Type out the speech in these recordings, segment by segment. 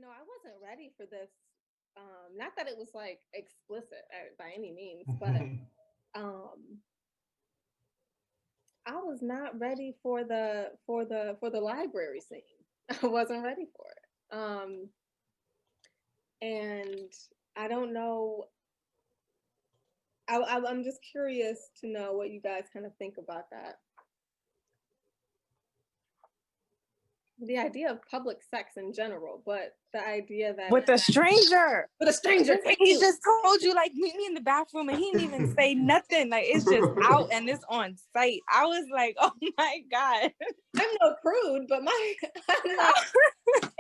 I wasn't ready for this. Not that it was like explicit by any means, but um, I was not ready for the library scene. I wasn't ready for it. And I don't know. I'm just curious to know what you guys kind of think about that. The idea of public sex in general, but the idea that with a stranger, he just told you like meet me in the bathroom, and he didn't even say nothing. Like it's just out and it's on site. I was like, oh my god, I'm no prude, but I'm like,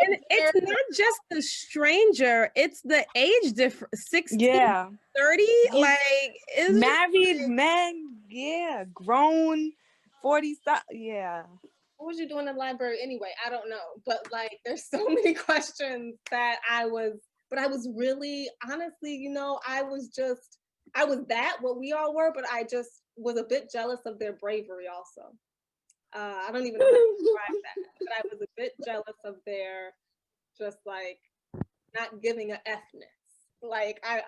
and it's not just the stranger; it's the age difference. 16, yeah, 30, like married men, yeah, grown, 40, yeah. What was you doing in the library anyway? I don't know. But like there's so many questions that I was really honestly, I was that what we all were, but I just was a bit jealous of their bravery also. I don't even know how to describe that, but I was a bit jealous of their just like not giving a Fness. Like I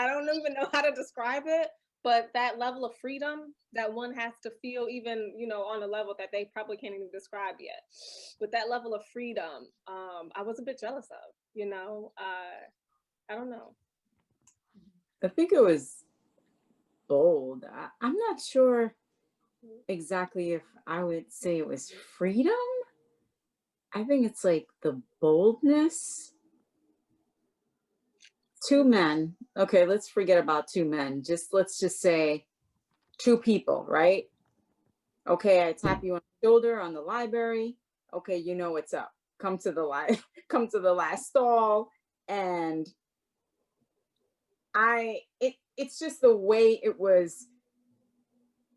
don't even know how to describe it, but that level of freedom that one has to feel, even on a level that they probably can't even describe yet, but that level of freedom, I was a bit jealous of. I don't know. I think it was bold. I'm not sure exactly if I would say it was freedom. I think it's like the boldness. Two men. Okay, let's forget about two men. Let's just say two people, right? Okay, I tap you on the shoulder on the library. Okay, you know what's up. Come to the last stall, and it's just the way it was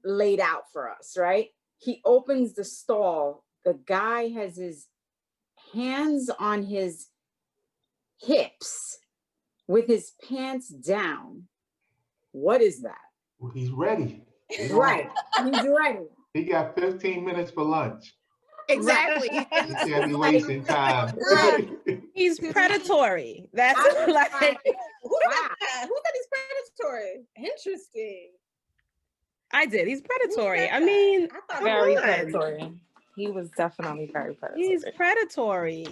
laid out for us, right? He opens the stall. The guy has his hands on his hips with his pants down. What is that? Well, he's ready. Right. He's ready. He got 15 minutes for lunch. Exactly. He can't be wasting time. He's predatory. That's like who said he's predatory? Interesting. I did. He's predatory. I mean, very predatory. He was definitely very predatory. He's predatory.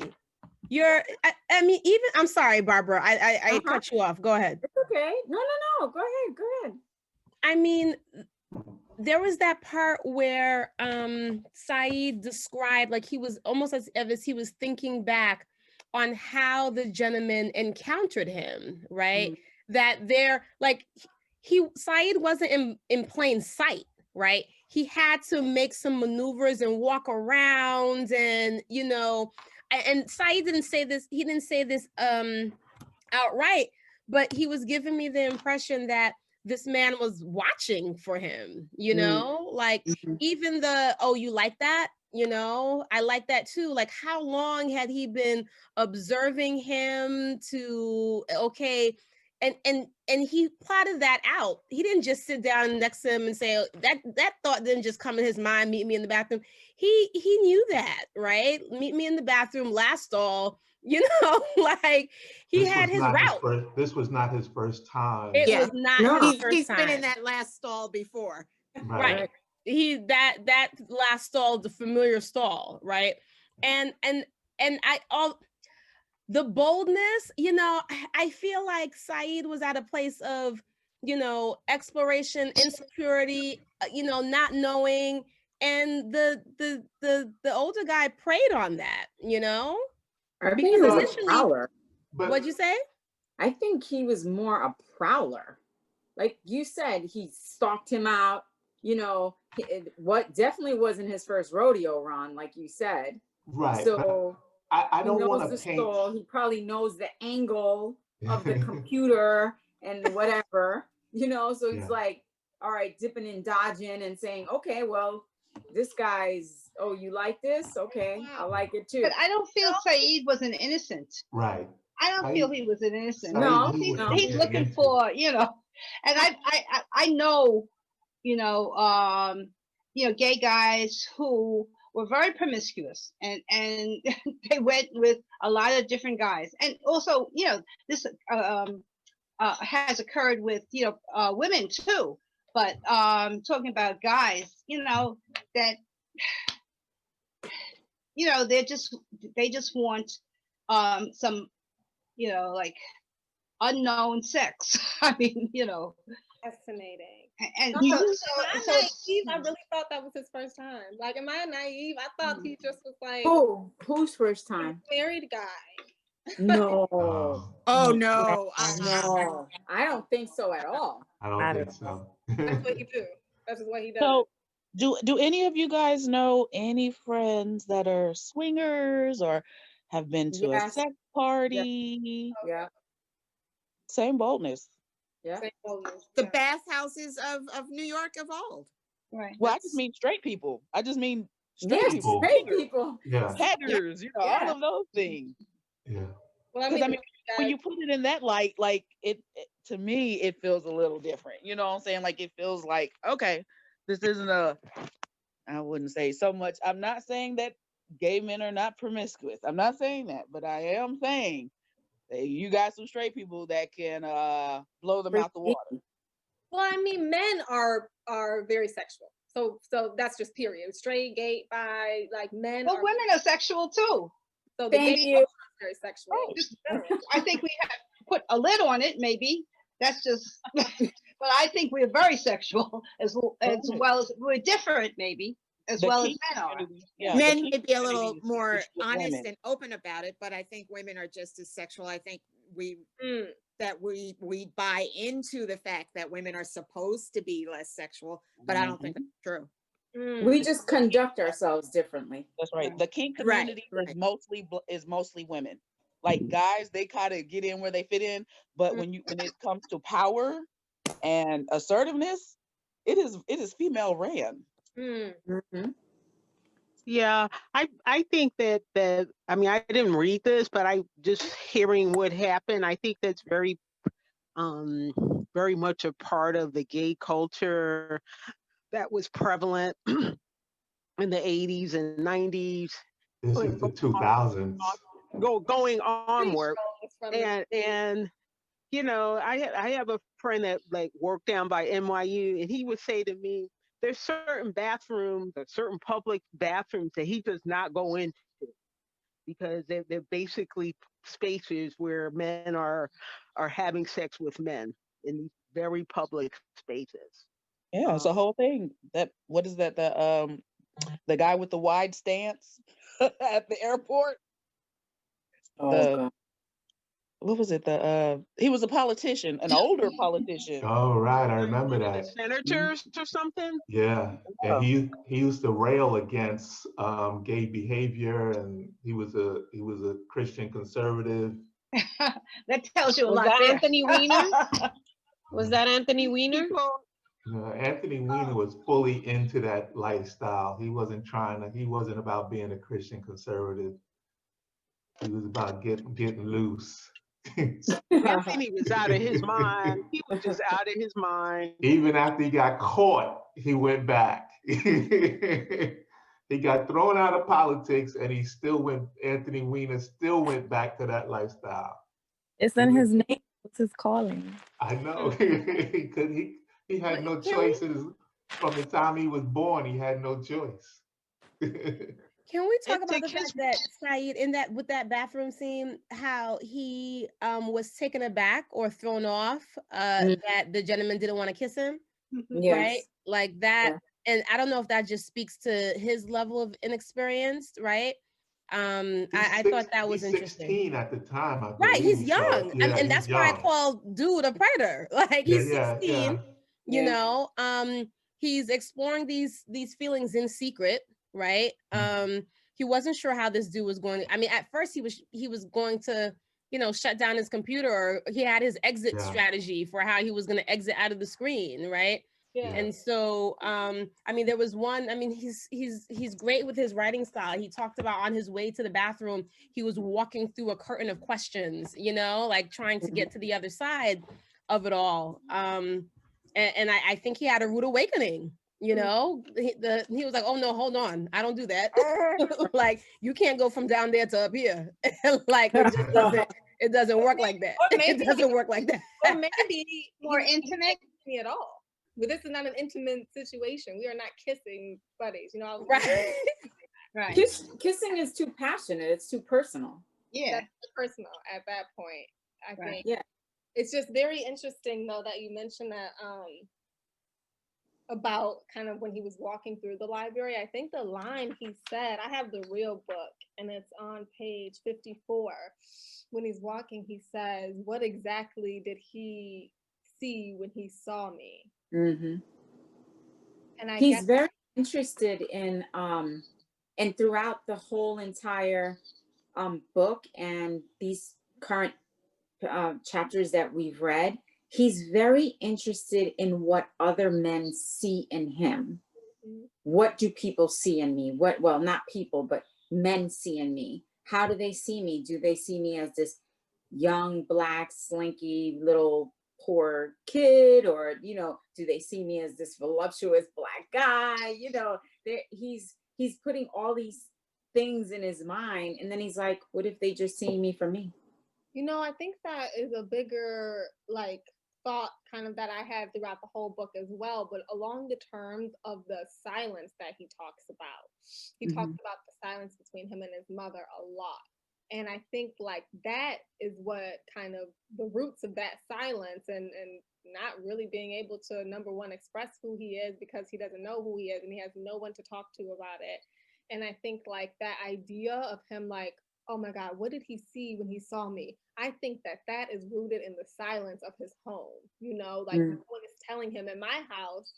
I mean, even I'm sorry, Barbara. I cut you off. Go ahead. It's okay. No. Go ahead. I mean, there was that part where Saeed described, like he was almost as if he was thinking back on how the gentleman encountered him, right? Mm-hmm. That they're like Saeed wasn't in plain sight, right? He had to make some maneuvers and walk around, and and Saeed didn't say this. He didn't say this outright, but he was giving me the impression that this man was watching for him, like even you like that? I like that too. Like how long had he been observing him to, and he plotted that out. He didn't just sit down next to him and say, that thought didn't just come in his mind, meet me in the bathroom. He knew that, right? Meet me in the bathroom, last stall. Like he had his route. This was not his first time. It was not his first he's time. Been in that last stall before. Right. He that last stall, the familiar stall, right? And the boldness, I feel like Saeed was at a place of, exploration, insecurity, not knowing, and the older guy preyed on that, I think he was a prowler. What'd you say? I think he was more a prowler. Like you said, he stalked him out. What definitely wasn't his first rodeo, Ron, like you said. Right. So I don't want to paint. Stall. He probably knows the angle of the computer and whatever, So he's like, all right, dipping and dodging and saying, okay, well, this guy's. Oh, you like this? Okay, I like it too. But I don't feel Saeed was an innocent. Right. I don't feel he was an innocent. No, he's looking for, and I know, gay guys who were very promiscuous, and they went with a lot of different guys. And also, this has occurred with women too. But talking about guys, that they just want some like unknown sex. I mean, Fascinating. and So, so, am so, I so naive? I really thought that was his first time. Like, am I naive? I thought he just was like Who's first time? married guy. No. Oh no. No, I don't think so at all. I don't think so. That's what he do. That's just what he does. So, do any of you guys know any friends that are swingers or have been to a Yes. sex party? Yeah. Same boldness. Yeah. The bathhouses of New York evolved. right. Well, I just mean straight people. I just mean straight Yes, people. straight people. Yeah, Peggers, all of those things. yeah. Well, Because I mean, when you put it in that light, like it to me, it feels a little different. You know what I'm saying? Like it feels like, okay, this isn't I wouldn't say so much. I'm not saying that gay men are not promiscuous. I'm not saying that, but I am saying that you got some straight people that can blow them out the water. Well, I mean, men are very sexual. So that's just period. Straight, gay, bi, like men. Well, women are sexual too. So the Thank gay you. are very sexual. I think we have to put a lid on it. Maybe that's just. But I think we're very sexual as well as we're different, maybe as well as men are. Men may be a little more honest women. and open about it, but I think women are just as sexual. I think we buy into the fact that women are supposed to be less sexual, but I don't think that's true. We just conduct ourselves differently. That's right. The kink community is mostly women. Like guys, they kind of get in where they fit in, but when it comes to power and assertiveness, it is female ran. Mm-hmm. Yeah, I think that I mean, I didn't read this, but I just hearing what happened, I think that's very much a part of the gay culture that was prevalent in the 80s and 90s. This is the 2000s. Going onward. And you know, I have a friend that like worked down by NYU, and he would say to me, there's certain bathrooms or certain public bathrooms that he does not go into because they're basically spaces where men are having sex with men in these very public spaces. Yeah, it's a whole thing. What is that? The guy with the wide stance at the airport. God. What was it? He was a politician, an older politician. Oh, right, I remember that. Senators or something. Yeah, and he used to rail against gay behavior, and he was a Christian conservative. That tells you a Was lot. that There. Anthony Weiner? Was that Anthony Weiner? Anthony Weiner was fully into that lifestyle. He wasn't about being a Christian conservative. He was about getting loose. Anthony was out of his mind. He was just out of his mind. Even after he got caught, he went back. He got thrown out of politics, and Anthony Weiner still went back to that lifestyle. It's in his name. It's his calling. I know. He had no choices from the time he was born. He had no choice. Can we talk about the fact that Saeed, with that bathroom scene, how he was taken aback or thrown off that the gentleman didn't want to kiss him, right? Like that, and I don't know if that just speaks to his level of inexperience, right? I thought that was interesting. 16 at the time, I believe. Right, he's young, So, yeah, and that's why I call dude a predator. Like he's 16, you know. He's exploring these feelings in secret, right? He wasn't sure how this dude was going to, I mean, at first he was going to, you know, shut down his computer, or he had his exit strategy for how he was going to exit out of the screen, right? Yeah. And so I mean, there was one, I mean, he's great with his writing style. He talked about on his way to the bathroom, he was walking through a curtain of questions, you know, like trying to get to the other side of it all. And I think he had a rude awakening, You know, he was like, oh no, hold on, I don't do that. Like, you can't go from down there to up here. Like, it doesn't work like that. It doesn't work like that. Or maybe more intimate me at all. But this is not an intimate situation. We are not kissing buddies, you know. Right. Right. Kissing is too passionate. It's too personal. Yeah. That's personal at that point. I think. Yeah. It's just very interesting though that you mentioned that about kind of when he was walking through the library. I think the line he said, I have the real book and it's on page 54. When he's walking, he says, what exactly did he see when he saw me? Mm-hmm. And he's very interested in and throughout the whole entire book and these current chapters that we've read, he's very interested in what other men see in him. Mm-hmm. What do people see in me? Well, not people, but men see in me. How do they see me? Do they see me as this young, black, slinky, little poor kid? Or, you know, do they see me as this voluptuous black guy? You know, he's putting all these things in his mind. And then he's like, what if they just see me for me? You know, I think that is a bigger, like, thought kind of that I had throughout the whole book as well, but along the terms of the silence that he talks about. He talks about the silence between him and his mother a lot. And I think like that is what kind of the roots of that silence and not really being able to, number one, express who he is because he doesn't know who he is and he has no one to talk to about it. And I think like that idea of him like, oh my God, what did he see when he saw me? I think that that is rooted in the silence of his home. You know, like no one is telling him in my house,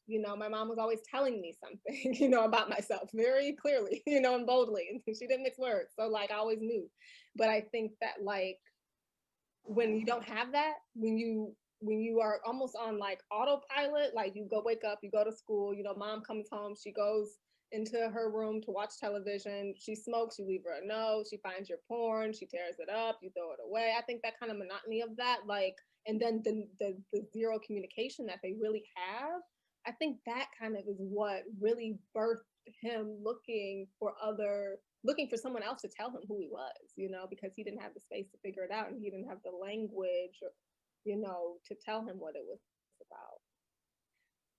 you know, my mom was always telling me something, you know, about myself very clearly, you know, and boldly. And she didn't mix words. So like I always knew. But I think that like when you don't have that, when you are almost on like autopilot, like you go wake up, you go to school, you know, mom comes home, she goes into her room to watch television, she smokes, you leave her a note, she finds your porn, she tears it up, you throw it away. I think that kind of monotony of that, like, and then the zero communication that they really have, I think that kind of is what really birthed him looking for someone else to tell him who he was, you know, because he didn't have the space to figure it out and he didn't have the language, you know, to tell him what it was about.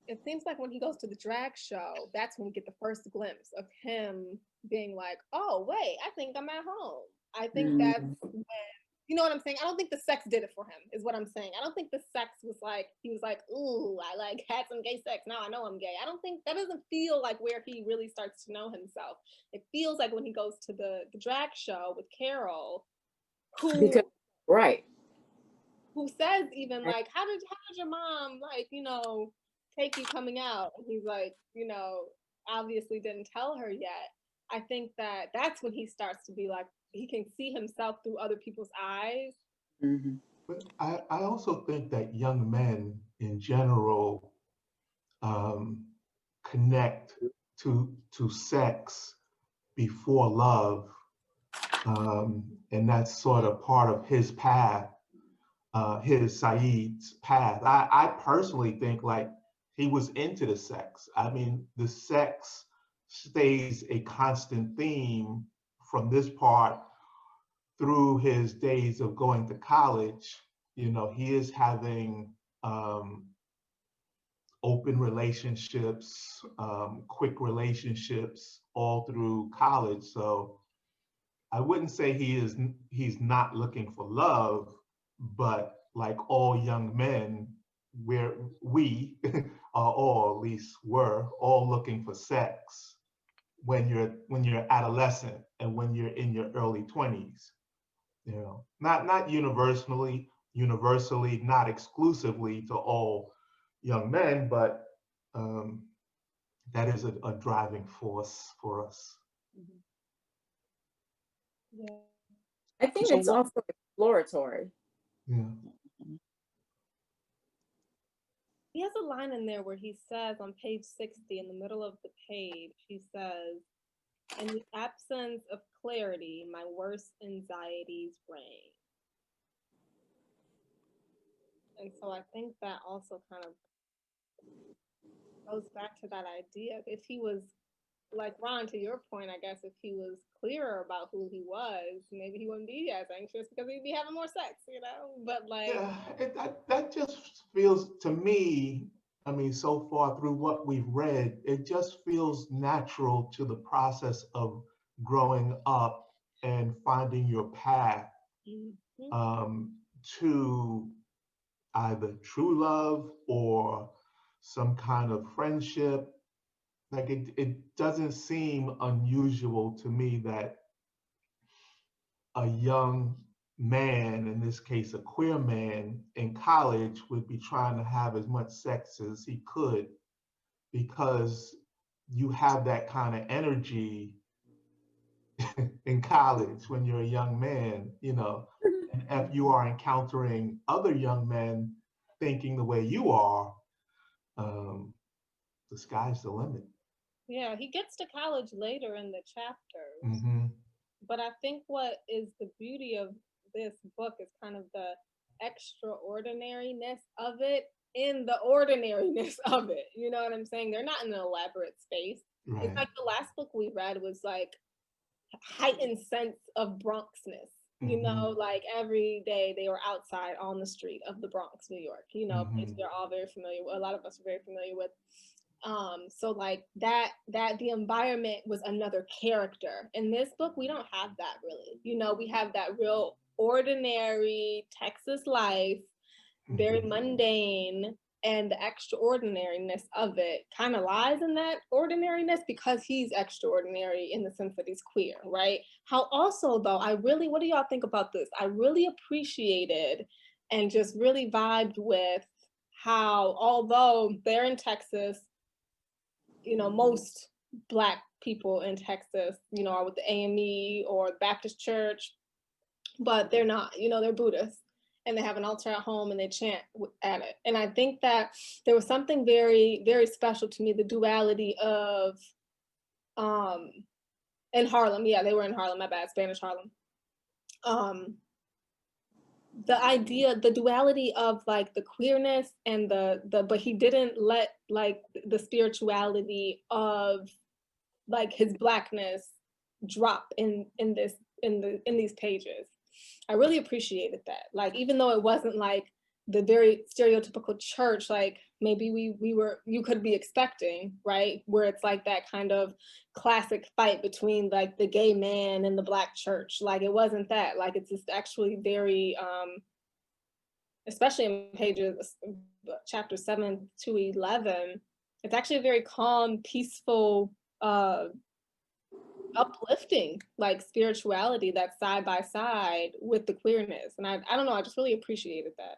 It seems like when he goes to the drag show, that's when we get the first glimpse of him being like, oh, wait, I think I'm at home. I think that's when, you know what I'm saying? I don't think the sex did it for him, is what I'm saying. I don't think the sex was like, he was like, ooh, I like had some gay sex. Now I know I'm gay. I don't think, that doesn't feel like where he really starts to know himself. It feels like when he goes to the drag show with Carol, who says even like, how did your mom, like, you know, take you coming out? And he's like, you know, obviously didn't tell her yet. I think that that's when he starts to be like, he can see himself through other people's eyes. But I also think that young men in general connect to sex before love, and that's sort of part of his path, Saeed's path. I personally think like he was into the sex. I mean, the sex stays a constant theme from this part through his days of going to college. You know, he is having open relationships, quick relationships all through college. So I wouldn't say he's not looking for love, but like all young men, we are all, at least were all looking for sex when you're adolescent and when you're in your early 20s. You know, not universally, not exclusively to all young men, but that is a driving force for us. Yeah. I think it's also exploratory. Yeah. He has a line in there where he says on page 60, in the middle of the page, he says, in the absence of clarity, my worst anxieties reign. And so I think that also kind of Goes back to that idea. If he was like Ron, to your point, I guess if he was clearer about who he was, maybe he wouldn't be as anxious because he'd be having more sex, you know? But like, Yeah, that just feels to me, I mean, so far through what we've read, it just feels natural to the process of growing up and finding your path mhm. to either true love or some kind of friendship. Like it doesn't seem unusual to me that a young man, in this case a queer man in college, would be trying to have as much sex as he could, because you have that kind of energy in college when you're a young man, you know, and if you are encountering other young men thinking the way you are, um, the sky's the limit. Yeah, he gets to college later in the chapters. Mm-hmm. But I think what is the beauty of this book is kind of the extraordinariness of it in the ordinariness of it. You know what I'm saying? They're not in an elaborate space. It's Right. like the last book we read was like heightened sense of Bronxness. You know, like every day they were outside on the street of the Bronx, New York. You know, place we're all very familiar with. A lot of us are very familiar with. So like that the environment was another character. In this book, we don't have that really. You know, we have that real ordinary Texas life, very mundane, and the extraordinariness of it kind of lies in that ordinariness because he's extraordinary in the sense that he's queer, right? How also though, what do y'all think about this? I really appreciated and just really vibed with how, although they're in Texas, you know, most Black people in Texas, you know, are with the AME or Baptist church, but they're not, you know, they're Buddhists and they have an altar at home and they chant at it. And I think that there was something very, very special to me, the duality of, in Harlem, yeah, they were in Harlem, my bad, Spanish Harlem. The idea, the duality of like the queerness and but he didn't let like the spirituality of like his Blackness drop in these pages. I really appreciated that. Like, even though it wasn't like the very stereotypical church, like maybe you could be expecting, right? Where it's like that kind of classic fight between like the gay man and the Black church. Like it wasn't that. Like it's just actually very, especially in pages, chapter 7 to 11, it's actually a very calm, peaceful, uplifting like spirituality that's side by side with the queerness. And I don't know, I just really appreciated that.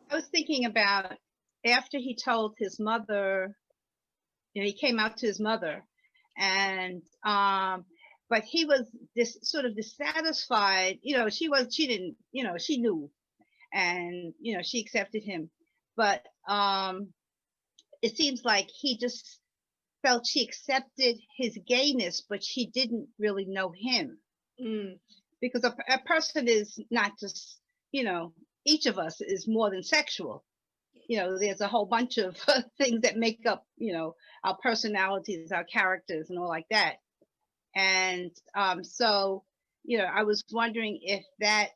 I was thinking about after he told his mother, you know, he came out to his mother, and but he was sort of dissatisfied. You know, she didn't, you know, she knew, and you know, she accepted him, but it seems like he just felt she accepted his gayness, but she didn't really know him. Because a person is not just, you know, each of us is more than sexual. You know, there's a whole bunch of things that make up, you know, our personalities, our characters, and all like that. And so, you know, I was wondering if that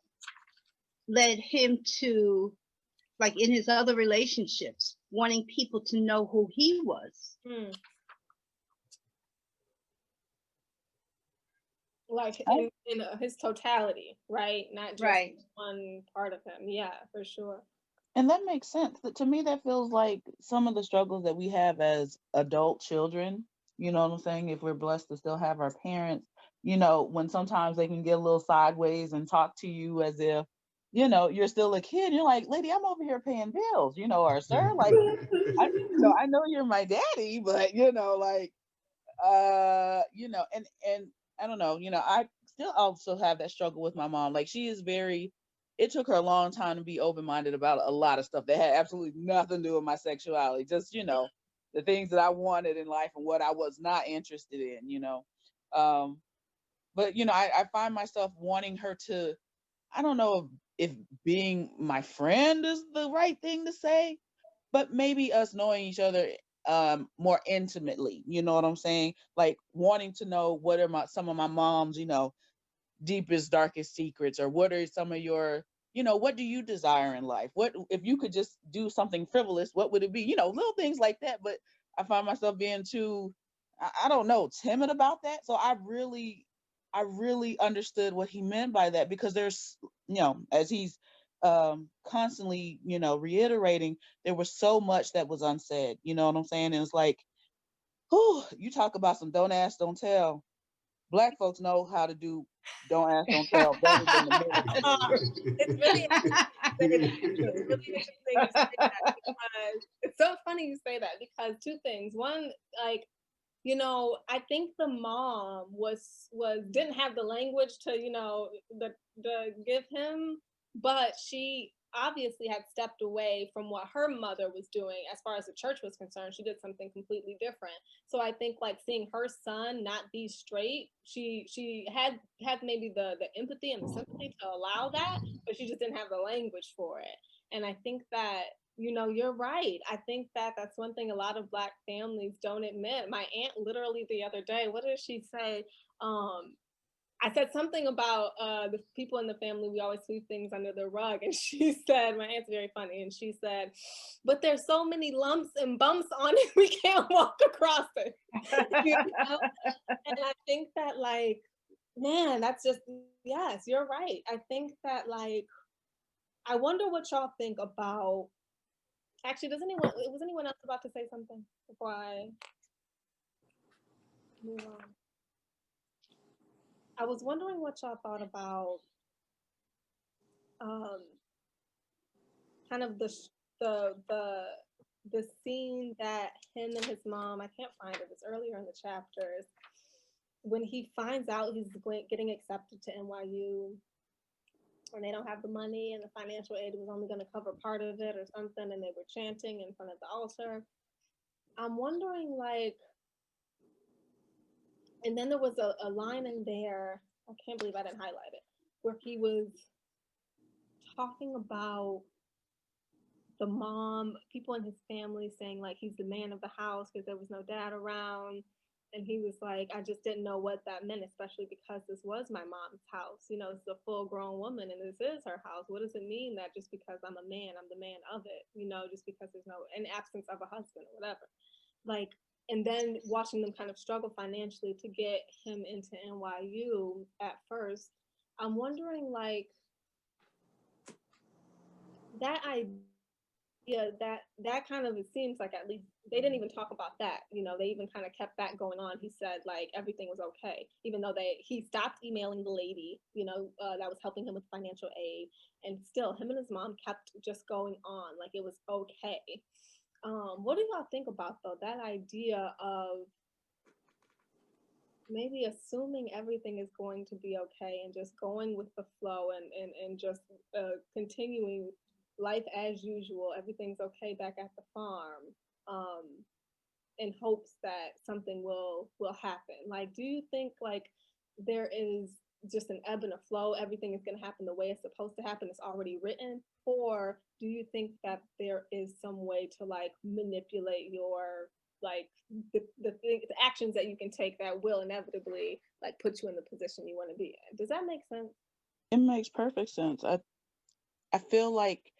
led him to, like in his other relationships, wanting people to know who he was. Like in his totality, right? Not just one part of him. Yeah, for sure. And that makes sense. To me, that feels like some of the struggles that we have as adult children. You know what I'm saying? If we're blessed to still have our parents, you know, when sometimes they can get a little sideways and talk to you as if, you know, you're still a kid. You're like, lady, I'm over here paying bills, you know, or sir, like, I know you're my daddy, but you know, like, you know, and I don't know, you know, I still also have that struggle with my mom. Like, she is very, it took her a long time to be open-minded about a lot of stuff that had absolutely nothing to do with my sexuality. Just, you know, the things that I wanted in life and what I was not interested in, you know. But, you know, I find myself wanting her to, I don't know if being my friend is the right thing to say, but maybe us knowing each other more intimately, you know what I'm saying? Like wanting to know what are some of my mom's, deepest, darkest secrets, or what are some of your, what do you desire in life? What if you could just do something frivolous, what would it be? Little things like that. But I find myself being too, I don't know, timid about that. So I really understood what he meant by that, because there's, as he's constantly, reiterating, there was so much that was unsaid, you know what I'm saying? And it's like, whew, you talk about some don't ask, don't tell. Black folks know how to do don't ask, don't tell better than the It's really interesting you say that, because it's so funny you say that, because two things. One, like, I think the mom didn't have the language to, the give him, but she obviously had stepped away from what her mother was doing as far as the church was concerned. She did something completely different. So I think, like, seeing her son not be straight, she had maybe the empathy and the sympathy to allow that, but she just didn't have the language for it. And I think that, you're right. I think that that's one thing a lot of Black families don't admit. My aunt literally the other day, what did she say? I said something about the people in the family, we always sweep things under the rug. And she said, my aunt's very funny, and she said, but there's so many lumps and bumps on it, we can't walk across it. And I think that, like, man, that's just, yes, you're right. I think that, like, I wonder what y'all think about, actually, was anyone else about to say something before I move on? I was wondering what y'all thought about kind of the scene that him and his mom, I can't find it, it's earlier in the chapters, when he finds out he's getting accepted to NYU, and they don't have the money, and the financial aid was only going to cover part of it or something, and they were chanting in front of the altar. I'm wondering, like, and then there was a line in there, I can't believe I didn't highlight it, where he was talking about the mom, people in his family saying, like, he's the man of the house because there was no dad around. And he was like, I just didn't know what that meant, especially because this was my mom's house. It's a full grown woman and this is her house. What does it mean that just because I'm a man, I'm the man of it? Just because there's no, in absence of a husband or whatever. Like, and then watching them kind of struggle financially to get him into NYU at first, I'm wondering, like, that idea, that kind of, it seems like, at least they didn't even talk about that. They even kind of kept that going on. He said, like, everything was okay, even though he stopped emailing the lady, that was helping him with financial aid, and still him and his mom kept just going on like it was okay. What do y'all think about, though, that idea of maybe assuming everything is going to be okay and just going with the flow and just continuing life as usual, everything's okay back at the farm, in hopes that something will happen? Like, do you think, like, there is just an ebb and a flow, everything is going to happen the way it's supposed to happen, it's already written? Or do you think that there is some way to, like, manipulate your, like, the actions that you can take that will inevitably, like, put you in the position you want to be in? Does that make sense? It makes perfect sense. I feel like,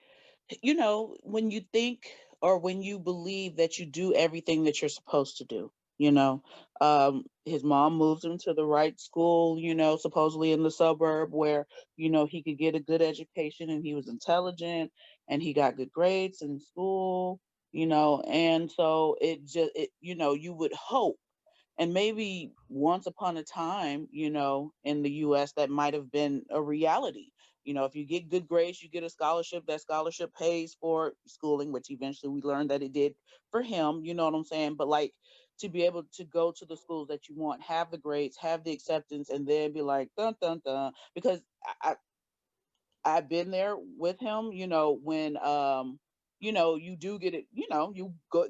when you think, or when you believe that you do everything that you're supposed to do, his mom moved him to the right school, supposedly in the suburb where, he could get a good education, and he was intelligent, and he got good grades in school, and so you would hope. And maybe once upon a time, in the US, that might have been a reality. If you get good grades, you get a scholarship. That scholarship pays for schooling, which eventually we learned that it did for him. You know what I'm saying? But, like, to be able to go to the schools that you want, have the grades, have the acceptance, and then be like, dun, dun, dun. Because I've been there with him, when you know, you do get it, you know,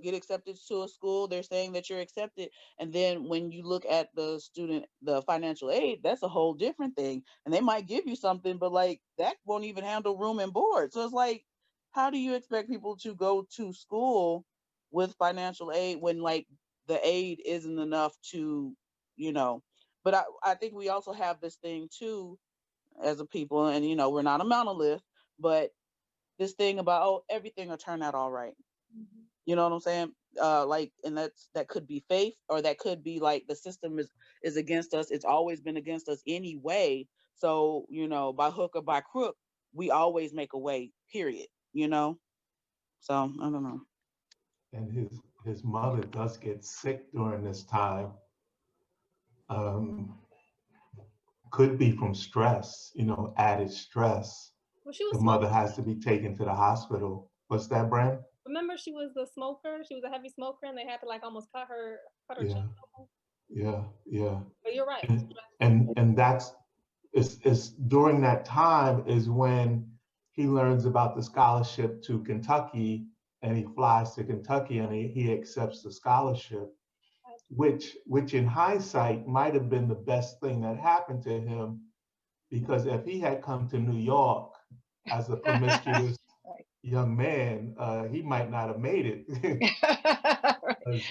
get accepted to a school, they're saying that you're accepted. And then when you look at the financial aid, that's a whole different thing. And they might give you something, but like that won't even handle room and board. So it's like, how do you expect people to go to school with financial aid when like the aid isn't enough to, you know, but I think we also have this thing too as a people, and you know, we're not a monolith, but this thing about, oh, everything will turn out all right. Mm-hmm. You know what I'm saying? Like, and that could be faith, or that could be like the system is against us. It's always been against us anyway. So, you know, by hook or by crook, we always make a way, period. You know? So I don't know. And his mother does get sick during this time. Um, could be from stress, you know, added stress. Well, she was The smoking. mother has to be taken to the hospital. What's that, Brand? Remember, she was a smoker. She was a heavy smoker, and they had to like almost cut her Yeah, chin open. yeah. But you're right. And that's it's during that time is when he learns about the scholarship to Kentucky, and he flies to Kentucky and he accepts the scholarship, which in hindsight might have been the best thing that happened to him, because if he had come to New York as a promiscuous young man, he might not have made it. Because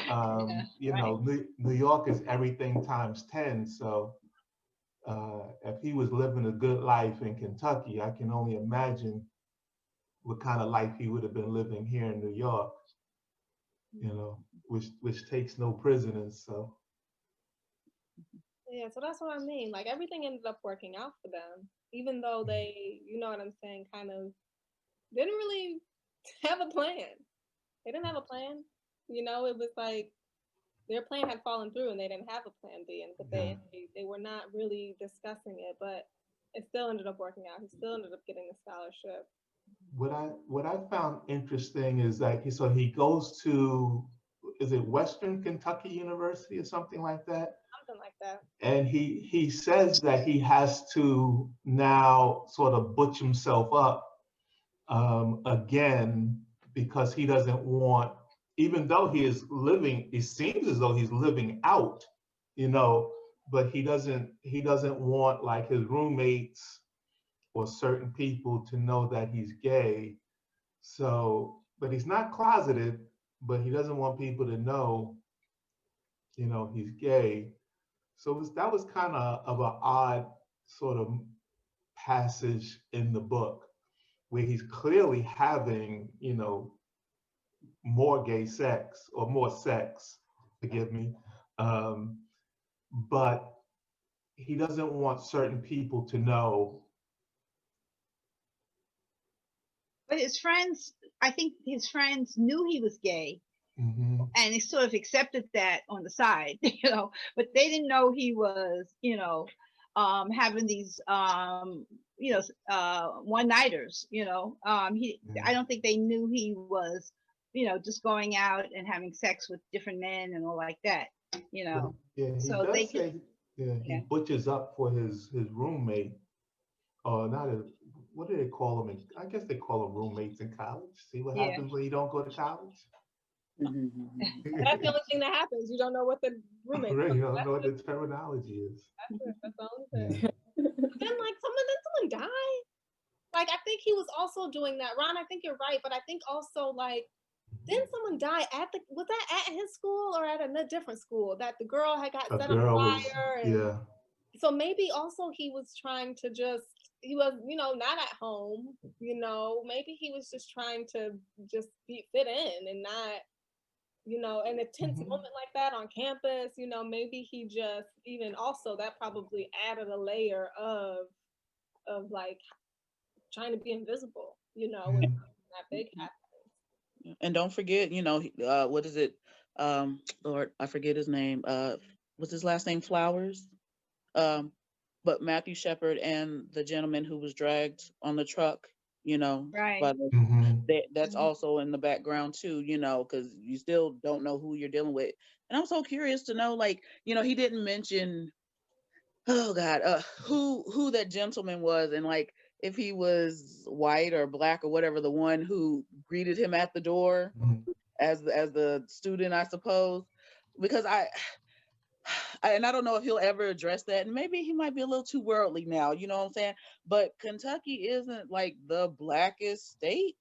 you know, New York is everything times 10. So if he was living a good life in Kentucky, I can only imagine what kind of life he would have been living here in New York. You know, which takes no prisoners. So yeah, so that's what I mean. Like everything ended up working out for them, even though they, you know what I'm saying, kind of didn't really have a plan. They didn't have a plan. You know, it was like their plan had fallen through and they didn't have a plan B, and but they were not really discussing it, but it still ended up working out. He still ended up getting the scholarship. what I found interesting is that he goes to, is it Western Kentucky University or something like that? Something like that. And he says that he has to now sort of butch himself up again, because he doesn't want, even though he is living, it seems as though he's living out, you know, but he doesn't want like his roommates or certain people to know that he's gay. So, but he's not closeted, but he doesn't want people to know, you know, he's gay. So that was kind of an odd sort of passage in the book, where he's clearly having, you know, more gay sex or more sex, forgive me, but he doesn't want certain people to know. But his friends, I think his friends knew he was gay, Mm-hmm. and they sort of accepted that on the side, you know, but they didn't know he was, you know, having these, you know, one-nighters, you know. I don't think they knew he was, you know, just going out and having sex with different men and all like that, you know. Yeah, he so does they say, he butches up for his roommate, or not a, what do they call them? I guess they call them roommates in college. See what happens when you don't go to college? That's the only thing that happens. You don't know what the roommate. Right, you don't know what the terminology is. That's it. That's the only thing. Then like someone died. Like I think he was also doing that. Ron, I think you're right, but I think also like didn't someone die was that at his school or at a different school that the girl had got set on fire? Yeah. So maybe also he was trying to he was, you know, not at home, you know, maybe he was just trying to just fit in and not, you know, in a tense moment like that on campus, you know, maybe he just even also that probably added a layer of like trying to be invisible, you know, when that big happens. And don't forget, you know, what is it? Lord, I forget his name. What's his last name? Flowers. But Matthew Shepard and the gentleman who was dragged on the truck, you know, right. That's also in the background too, you know, because you still don't know who you're dealing with. And I'm so curious to know, like, you know, he didn't mention, oh God, who that gentleman was, and like, if he was white or black or whatever, the one who greeted him at the door as the student, I suppose, because and I don't know if he'll ever address that, and maybe he might be a little too worldly now, you know what I'm saying? But Kentucky isn't like the blackest state.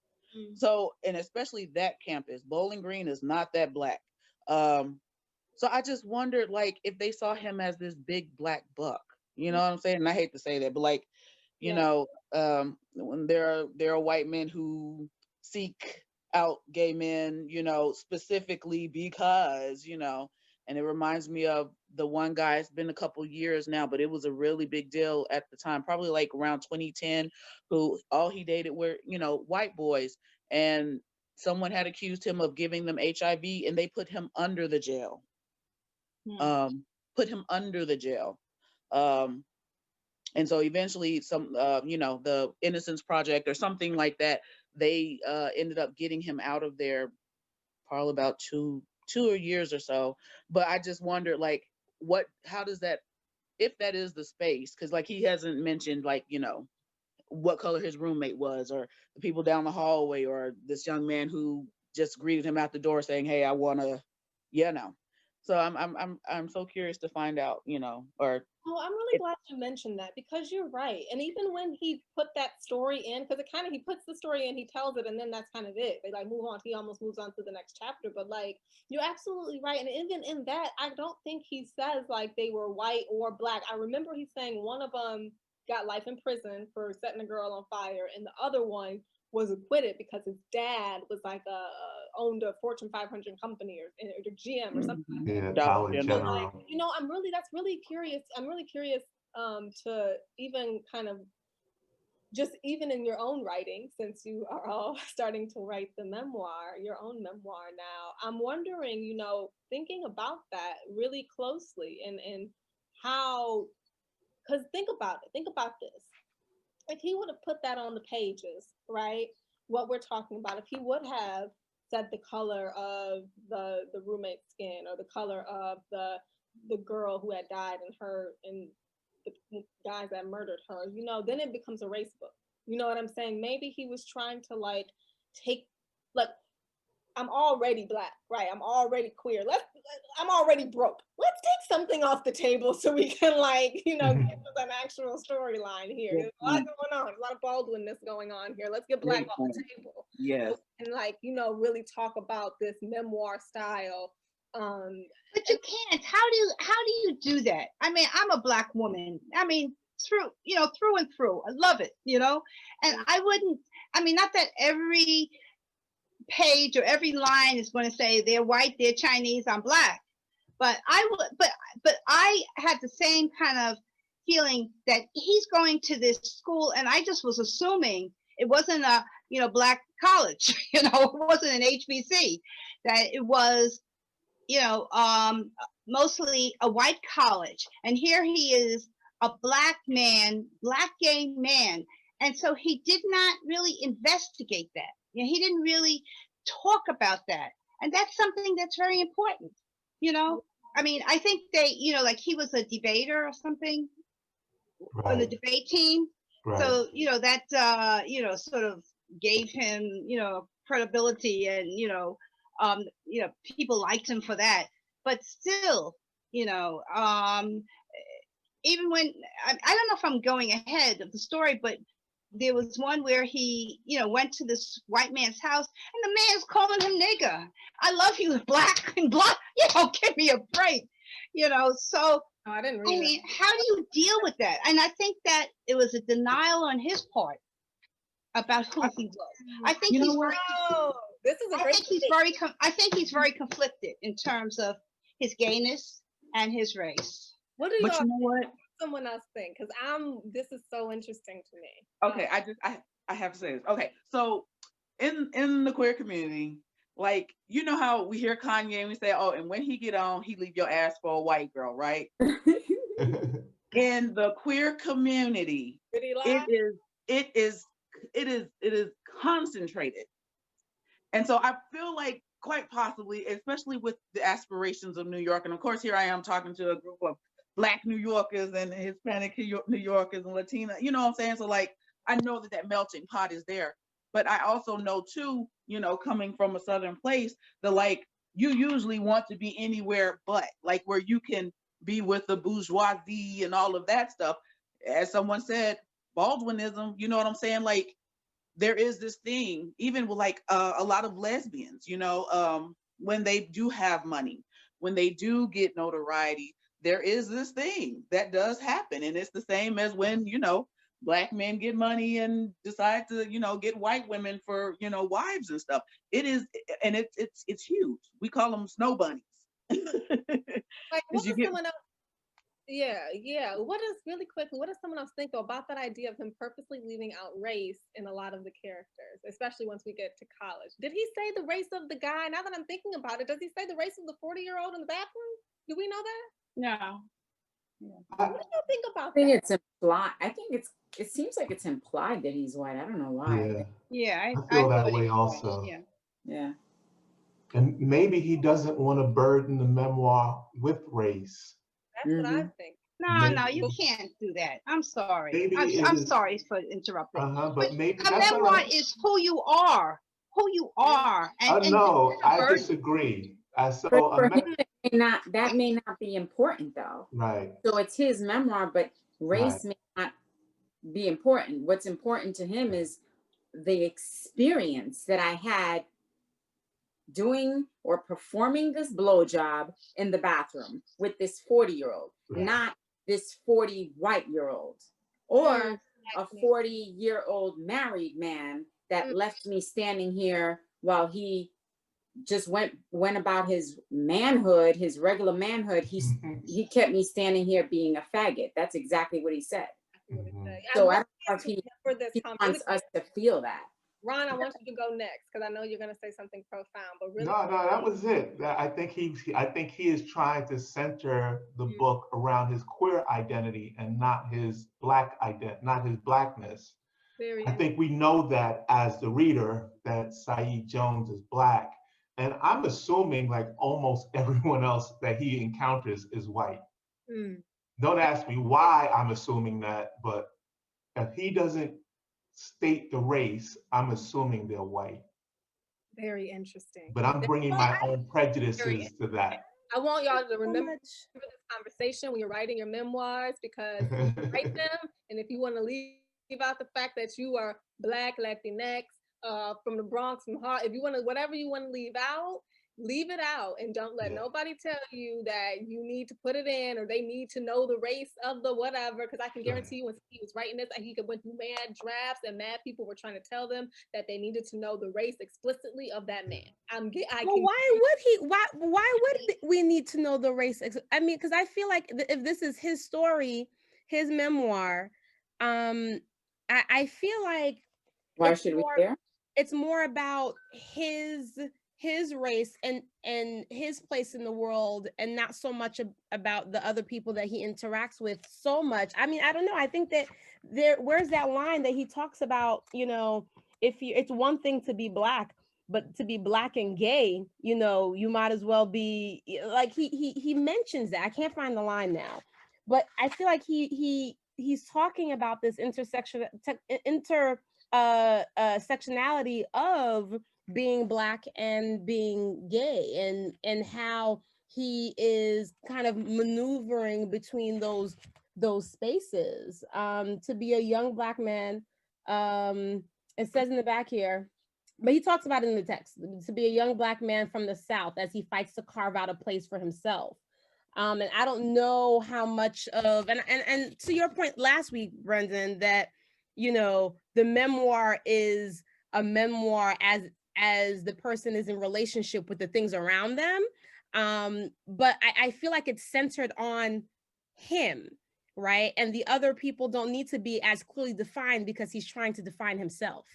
So, and especially that campus, Bowling Green is not that black. So I just wondered, like, if they saw him as this big black buck, you know what I'm saying? And I hate to say that, but like, you know, when there are white men who seek out gay men, you know, specifically because, you know, and it reminds me of the one guy, it's been a couple years now, but it was a really big deal at the time, probably like around 2010, who all he dated were, you know, white boys. And someone had accused him of giving them HIV, and they put him under the jail. Put him under the jail. And so eventually you know, the Innocence Project or something like that, they ended up getting him out of there probably about two years or so. But I just wondered, like, how does that, if that is the space, because like he hasn't mentioned, like, you know, what color his roommate was, or the people down the hallway, or this young man who just greeted him at the door saying, hey, I want to, you know. So I'm so curious to find out, you know, or. Oh, I'm really glad you mentioned that, because you're right. And even when he put that story in, because it kind of, he puts the story in, he tells it, and then that's kind of it. They like move on. He almost moves on to the next chapter. But like, you're absolutely right. And even in that, I don't think he says like they were white or black. I remember he saying one of them got life in prison for setting a girl on fire, and the other one was acquitted because his dad was like owned a Fortune 500 company, or GM or something like that. Yeah, Dollar General. Like, you know, that's really curious. I'm really curious to even kind of just even in your own writing, since you are all starting to write your own memoir now, I'm wondering, you know, thinking about that really closely, and how, because think about this. If he would have put that on the pages, right, what we're talking about, if he would have said the color of the roommate's skin, or the color of the girl who had died, and the guys that murdered her, you know, then it becomes a race book. You know what I'm saying? Maybe he was trying to like take, like, I'm already black, right? I'm already queer. I'm already broke. Let's take something off the table so we can, like, you know, get to an actual storyline here. There's a lot going on. There's a lot of Baldwinness going on here. Let's get black off the table. Yes. And like, you know, really talk about this memoir style. But you can't. How do you do that? I mean, I'm a black woman. I mean, through and through. I love it, you know? And I wouldn't, I mean, not that every page or every line is going to say they're white, they're Chinese, I'm black, but I had the same kind of feeling that he's going to this school, and I just was assuming it wasn't a, you know, black college, you know, it wasn't an HBC, that it was, you know, mostly a white college, and here he is, a black gay man, and so he did not really investigate that. You know, he didn't really talk about that. And that's something that's very important. You know, I mean, I think they, you know, like he was a debater or something on the debate team. Right. So, you know, that, you know, sort of gave him, you know, credibility, and, you know, people liked him for that. But still, you know, even when, I don't know if I'm going ahead of the story, but there was one where he, you know, went to this white man's house, and the man's calling him nigger. I love you, black and black. You know, give me a break. You know, so I mean, how do you deal with that? And I think that it was a denial on his part about who he was. I think he's very. This is a great. I think he's very conflicted in terms of his gayness and his race. What do y'all someone else think? Because this is so interesting to me. Okay, I have to say this. Okay, so in the queer community, like, you know how we hear Kanye and we say, oh, and when he get on, he leave your ass for a white girl, right? In the queer community, it is concentrated. And so I feel like quite possibly, especially with the aspirations of New York, and of course here I am talking to a group of Black New Yorkers and Hispanic New Yorkers and Latina, you know what I'm saying? So like, I know that that melting pot is there, but I also know too, you know, coming from a Southern place, the like, you usually want to be anywhere but, like, where you can be with the bourgeoisie and all of that stuff. As someone said, Baldwinism, you know what I'm saying? Like, there is this thing, even with like a lot of lesbians, you know, when they do have money, when they do get notoriety, there is this thing that does happen. And it's the same as when, you know, Black men get money and decide to, you know, get white women for, you know, wives and stuff. It is, and it's huge. We call them snow bunnies. Like, what You does get, someone else? Yeah. What does really quickly? What does someone else think about that idea of him purposely leaving out race in a lot of the characters, especially once we get to college? Did he say the race of the guy? Now that I'm thinking about it, does he say the race of the 40-year-old in the bathroom? Do we know that? No. What do you think about I think that? it's implied. I think it seems like it's implied that he's white. I don't know why. Yeah, Yeah, I I feel that thought way it was. also. Yeah. Yeah. And maybe he doesn't want to burden the memoir with race. That's what I Mhm. think. No, you Maybe, can't do that. I'm sorry. maybe it I'm is, sorry for interrupting. But but maybe a that's all memoir right. is who you are, and No, this is a I burden. disagree. So, But for him, that may not be important though. right, So it's his memoir, but right, race may not be important. What's important to him is the experience that I had doing or performing this blowjob in the bathroom with this 40-year-old, right. not this 40 white-year-old, or a Exactly. 40-year-old married man that left me standing here while he just went about his manhood, his regular manhood. He kept me standing here being a faggot. That's exactly what he said. So I don't know if he wants us to feel that. Ron, I want you to go next because I know you're going to say something profound, but really. No, that was it. I think he is trying to center the book around his queer identity and not his black identity, not his blackness. I think we know that as the reader that Saeed Jones is black, and I'm assuming like almost everyone else that he encounters is white. Don't ask me why I'm assuming that, but if he doesn't state the race, I'm assuming they're white. Very interesting. But I'm bringing my own prejudices to that. I want y'all to remember this conversation when you're writing your memoirs, because you write them, and if you want to leave out the fact that you are Black, Latinx, from the Bronx, from Harlem, if you want to, whatever you want to leave out, leave it out, and don't let nobody tell you that you need to put it in or they need to know the race of the whatever, because I can guarantee you when he was writing this, he went through mad drafts and mad people were trying to tell them that they needed to know the race explicitly of that man. Why would we need to know the race? I mean, because I feel like if this is his story, his memoir, I feel like why should we care? It's more about his race and his place in the world, and not so much about the other people that he interacts with so much. I mean, I don't know. I think that where's that line that he talks about, you know, it's one thing to be black, but to be black and gay, you know, you might as well be like, he mentions that. I can't find the line now, but I feel like he's talking about this sectionality of being black and being gay, and how he is kind of maneuvering between those spaces. To be a young black man, it says in the back here, but he talks about it in the text, to be a young black man from the South as he fights to carve out a place for himself. And I don't know how much of, and to your point last week, Brendan, that, you know, the memoir is a memoir as the person is in relationship with the things around them. But I feel like it's centered on him, right? And the other people don't need to be as clearly defined because he's trying to define himself.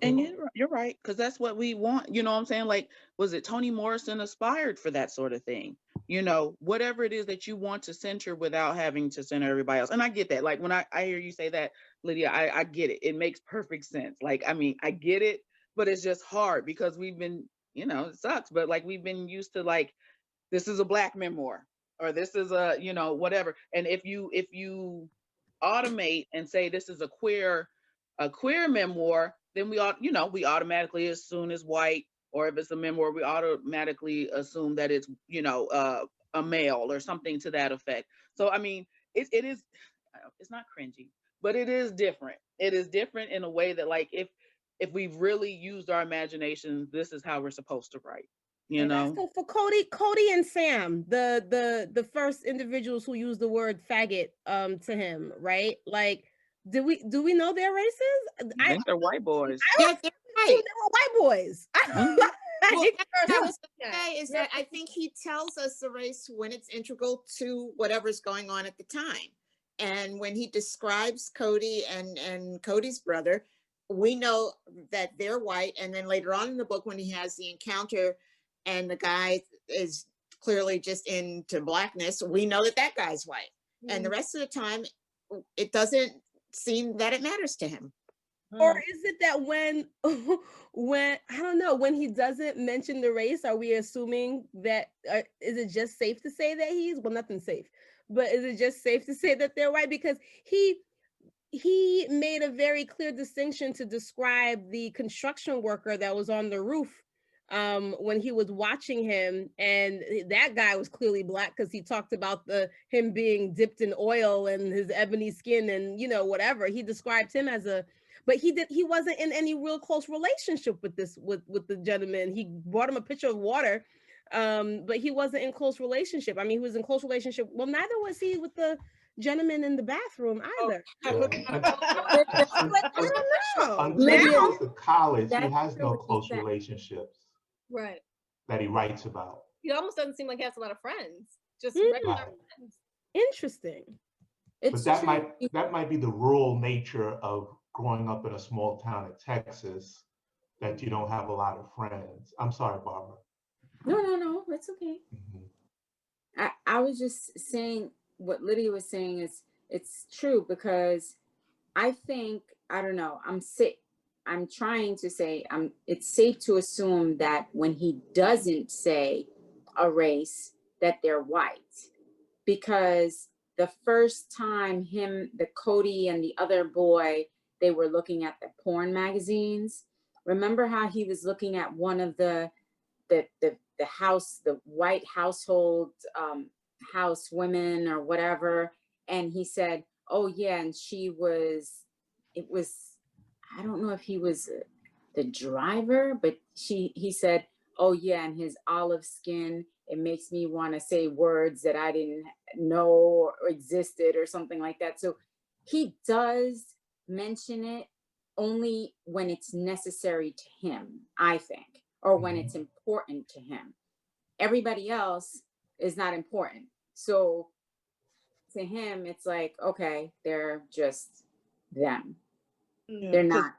And you're right, because that's what we want. You know what I'm saying? Like, was it Toni Morrison aspired for that sort of thing? You know, whatever it is that you want to center without having to center everybody else. And I get that. Like, when I hear you say that, Lydia, I get it. It makes perfect sense. Like, I mean, I get it, but it's just hard because we've been, you know, it sucks, but like, we've been used to like, this is a black memoir, or this is a, you know, whatever. And if you automate and say this is a queer memoir, then we automatically assume it's white, or if it's a memoir, we automatically assume that it's a male or something to that effect. So I mean, it is, it's not cringy, but it is different. It is different in a way that, like, if we've really used our imagination, this is how we're supposed to write. So for Cody and Sam, the first individuals who used the word faggot to him, right? Like, do we know their races? I think they're white boys. Yeah, they're right. They were white boys. Well, that's what I was going to say, is that I think he tells us the race when it's integral to whatever's going on at the time. And when he describes Cody and Cody's brother, we know that they're white. And then later on in the book, when he has the encounter and the guy is clearly just into blackness, we know that that guy's white. And the rest of the time, it doesn't seem that it matters to him. Or is it that when I don't know, when he doesn't mention the race, are we assuming that, is it just safe to say that nothing's safe, but is it just safe to say that they're white? Because he made a very clear distinction to describe the construction worker that was on the roof when he was watching him, and that guy was clearly black because he talked about him being dipped in oil and his ebony skin and whatever. He described him as but he wasn't in any real close relationship with the gentleman. He brought him a pitcher of water, but he wasn't in close relationship. I mean, he was in close relationship. Well, neither was he with the gentleman in the bathroom either. But I don't know. Until he goes to college, he has no close said. relationships Right. that he writes about. He almost doesn't seem like he has a lot of friends. Just Mm. regular Right. friends. Interesting. But that might be the rural nature of growing up in a small town in Texas, that you don't have a lot of friends. I'm sorry, Barbara. No, that's okay. Mm-hmm. I was just saying what Lydia was saying is it's true, because I think, I don't know, I'm trying to say it's safe to assume that when he doesn't say a race, that they're white, because the first time the Cody and the other boy, they were looking at the porn magazines. Remember how he was looking at one of the house, the white household house women or whatever, and he said, "Oh yeah," and I don't know if he was the driver, but he said, "Oh yeah," and his olive skin, it makes me want to say words that I didn't know or existed or something like that. So he does mention it only when it's necessary to him, I think, or when it's important to him. Everybody else is not important. So to him, it's like, okay, they're just them. Yeah, they're not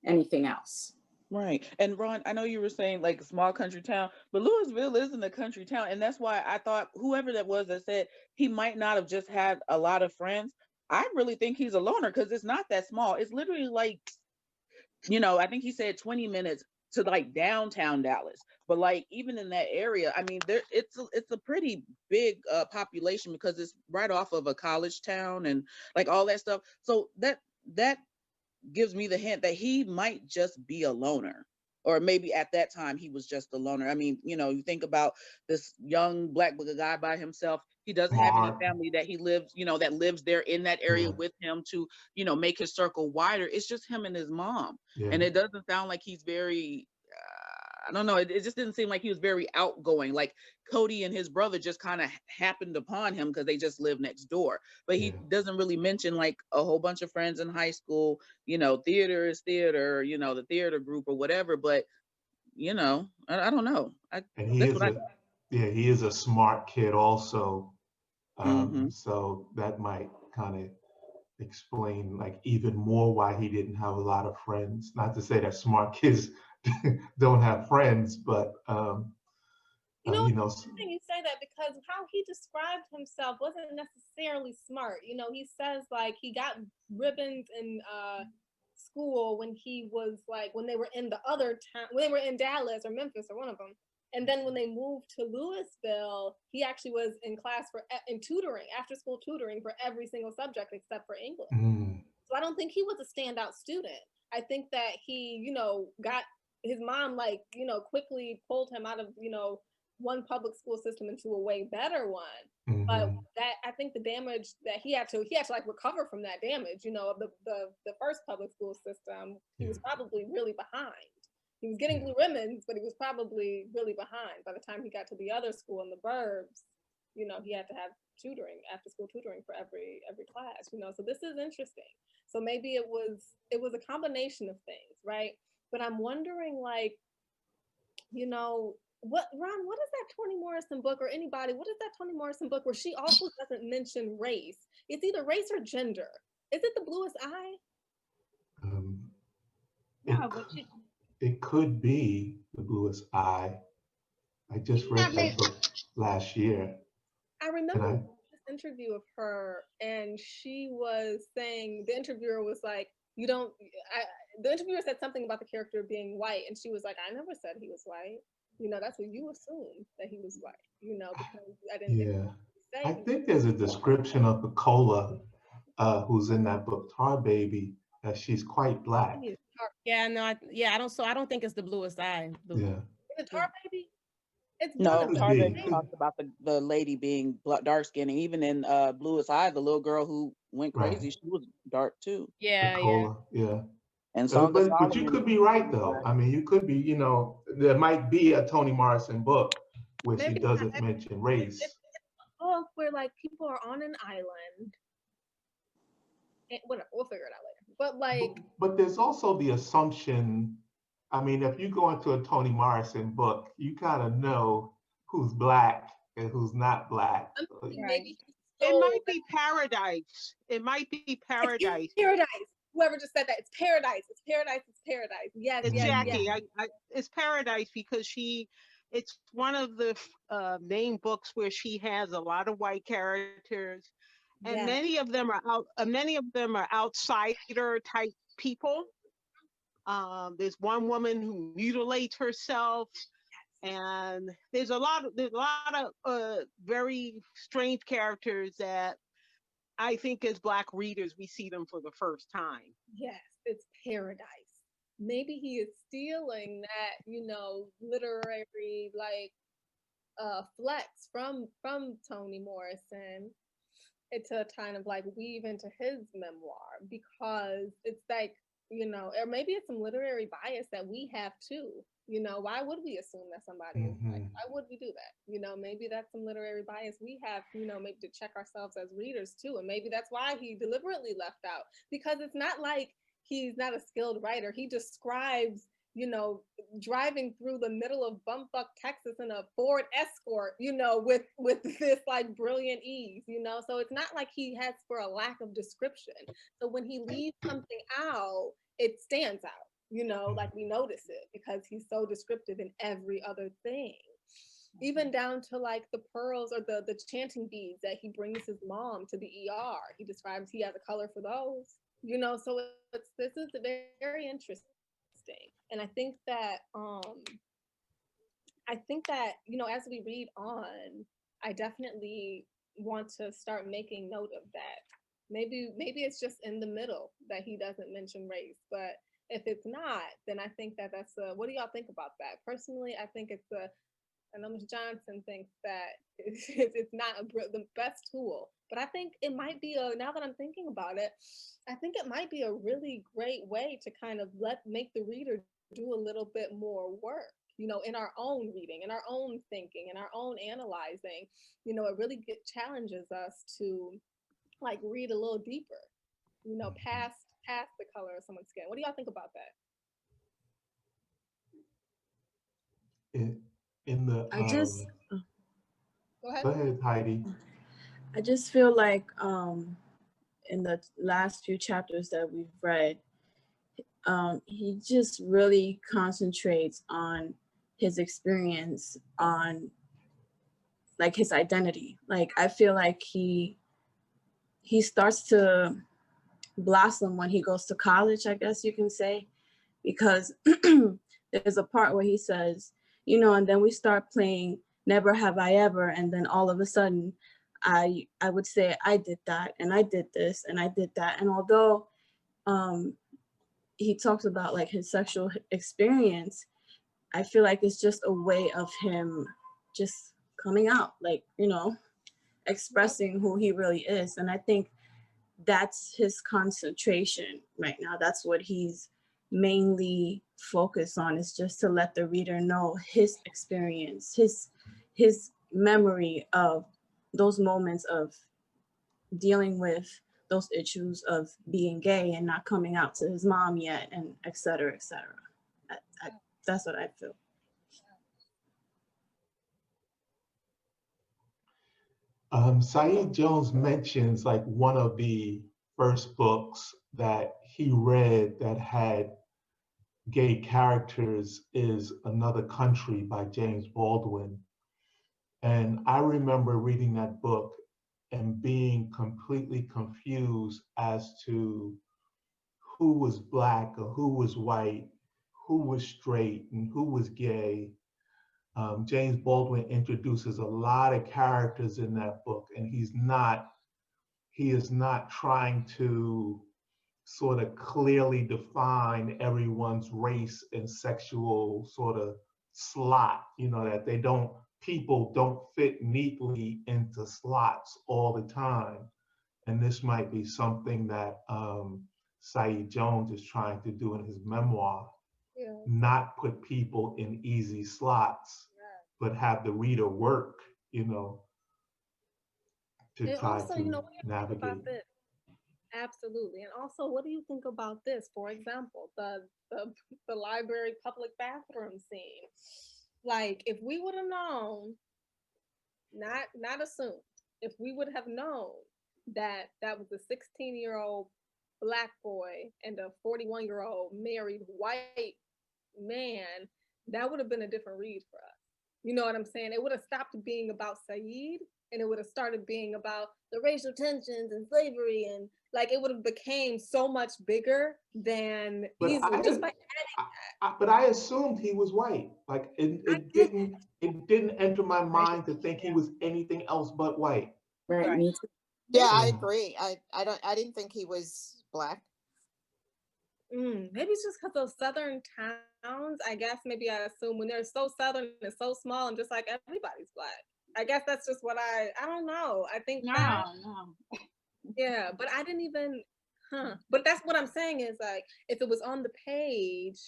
anything else. Right. And Ron, I know you were saying like a small country town, but Louisville isn't a country town. And that's why I thought whoever that was that said he might not have just had a lot of friends. I really think he's a loner, because it's not that small. It's literally like, I think he said 20 minutes to like downtown Dallas. But like even in that area, I mean, it's a pretty big population, because it's right off of a college town and like all that stuff. So that gives me the hint that he might just be a loner, or maybe at that time he was just a loner. I mean, you think about this young black guy by himself. He doesn't have any family that he lives, that lives there in that area with him to, make his circle wider. It's just him and his mom. Yeah. And it doesn't sound like he's very, I don't know. It just didn't seem like he was very outgoing. Like Cody and his brother just kind of happened upon him because they just live next door. But he doesn't really mention like a whole bunch of friends in high school, theater is theater, the theater group or whatever. But, I don't know. He is a smart kid also. So that might kind of explain like even more why he didn't have a lot of friends. Not to say that smart kids don't have friends, but interesting you say that, because how he described himself wasn't necessarily smart. He says like he got ribbons in school when he was like, when they were in the other town, when they were in Dallas or Memphis or one of them, And then when they moved to Louisville, he actually was in class in tutoring, after school tutoring for every single subject except for English. So I don't think he was a standout student. I think that he, you know, got his mom, like, you know, quickly pulled him out of, you know, one public school system into a way better one. But that, I think the damage that he had to like recover from that damage, you know, of the first public school system, he was probably really behind. He was getting blue ribbons, but he was probably really behind. By the time he got to the other school in the burbs, you know, he had to have tutoring, after school tutoring for every class, you know. So this is interesting. So maybe it was a combination of things, right? But I'm wondering, like, you know, what is that Toni Morrison book, or anybody, what is that Toni Morrison book where she also doesn't mention race? It's either race or gender. Is it The Bluest Eye? It could be The Bluest Eye. I just read that book last year. I remember this interview of her, and she was saying, the interviewer was like, the interviewer said something about the character being white, and she was like, I never said he was white. You know, that's what you assumed, that he was white, you know, because I didn't say. I think there's a description of the Cola who's in that book, Tar Baby, that she's quite black. Yeah, no, I don't think it's The Bluest Eye. Is it Tar Baby? It's no, Tar Baby talks about the lady being dark skinned, and even in Bluest Eye, the little girl who went crazy, she was dark too. Yeah. And but you could be right though. I mean, you could be, you know, there might be a Toni Morrison book where she doesn't mention race. It's a book where, like, people are on an island. We'll figure it out later. But like, but there's also the assumption. I mean, if you go into a Toni Morrison book, you gotta know who's black and who's not black. Maybe it might be Paradise. It might be Paradise. It's Paradise. Whoever just said that, it's Paradise. It's Paradise. It's Paradise. Yes, it's Jackie. Yes. It's Paradise because it's one of the main books where she has a lot of white characters, and many of them are outsider type people. There's one woman who mutilates herself, and there's a lot of very strange characters that I think as Black readers we see them for the first time. Yes, it's Paradise. Maybe he is stealing that, you know, literary like flex from Toni Morrison. It's a kind of like weave into his memoir, because it's like, you know, or maybe it's some literary bias that we have too. You know, why would we assume that somebody is white? Why would we do that? You know, maybe that's some literary bias we have, you know, maybe to check ourselves as readers too. And maybe that's why he deliberately left out, because it's not like he's not a skilled writer. He describes, you know, driving through the middle of bumfuck Texas in a Ford Escort, you know, with this like brilliant ease, you know. So it's not like he has for a lack of description. So when he leaves something out, it stands out, you know, like we notice it because he's so descriptive in every other thing. Even down to like the pearls or the chanting beads that he brings his mom to the ER. He describes he has a color for those, you know. So this is very interesting. And I think that you know, as we read on, I definitely want to start making note of that. Maybe it's just in the middle that he doesn't mention race, but if it's not, then I think that's what do y'all think about that? Personally, I think it's I know Ms. Johnson thinks that it's not the best tool, but I think it might be now that I'm thinking about it, I think it might be a really great way to kind of make the reader do a little bit more work, you know, in our own reading, in our own thinking, in our own analyzing. You know, it really challenges us to like read a little deeper, you know, past the color of someone's skin. What do y'all think about that? Go ahead, Heidi. I just feel like in the last few chapters that we've read, he just really concentrates on his experience, on like his identity. Like I feel like he starts to blossom when he goes to college, I guess you can say, because there's a part where he says, and then we start playing Never Have I Ever, and then all of a sudden I would say I did that and I did this and I did that. And although he talks about like his sexual experience, I feel like it's just a way of him just coming out, like, expressing who he really is. And I think that's his concentration right now. That's what he's mainly focused on, is just to let the reader know his experience, his memory of those moments of dealing with those issues of being gay and not coming out to his mom yet, and et cetera, et cetera. That's what I feel. Saeed Jones mentions like one of the first books that he read that had gay characters is Another Country by James Baldwin. And I remember reading that book and being completely confused as to who was Black or who was white, who was straight and who was gay. James Baldwin introduces a lot of characters in that book, and he is not trying to sort of clearly define everyone's race and sexual sort of slot, that people don't fit neatly into slots all the time. And this might be something that Saeed Jones is trying to do in his memoir. Yeah. Not put people in easy slots, but have the reader work, to and try also, to navigate. Absolutely. And also, what do you think about this? For example, the library public bathroom scene. Like, if we would have known, not assumed, if we would have known that that was a 16-year-old Black boy and a 41-year-old married white man, that would have been a different read for us. You know what I'm saying? It would have stopped being about Saeed, and it would have started being about the racial tensions and slavery, and like it would have became so much bigger than easily just by adding that. But I assumed he was white. Like it didn't enter my mind to think he was anything else but white. Right. Me too. Yeah, I agree. I didn't think he was Black. Maybe it's just because those southern towns, I guess maybe I assume when they're so southern and so small and just like everybody's Black. I guess that's just what I don't know. I think No. Yeah, but I didn't even, But that's what I'm saying is like, if it was on the page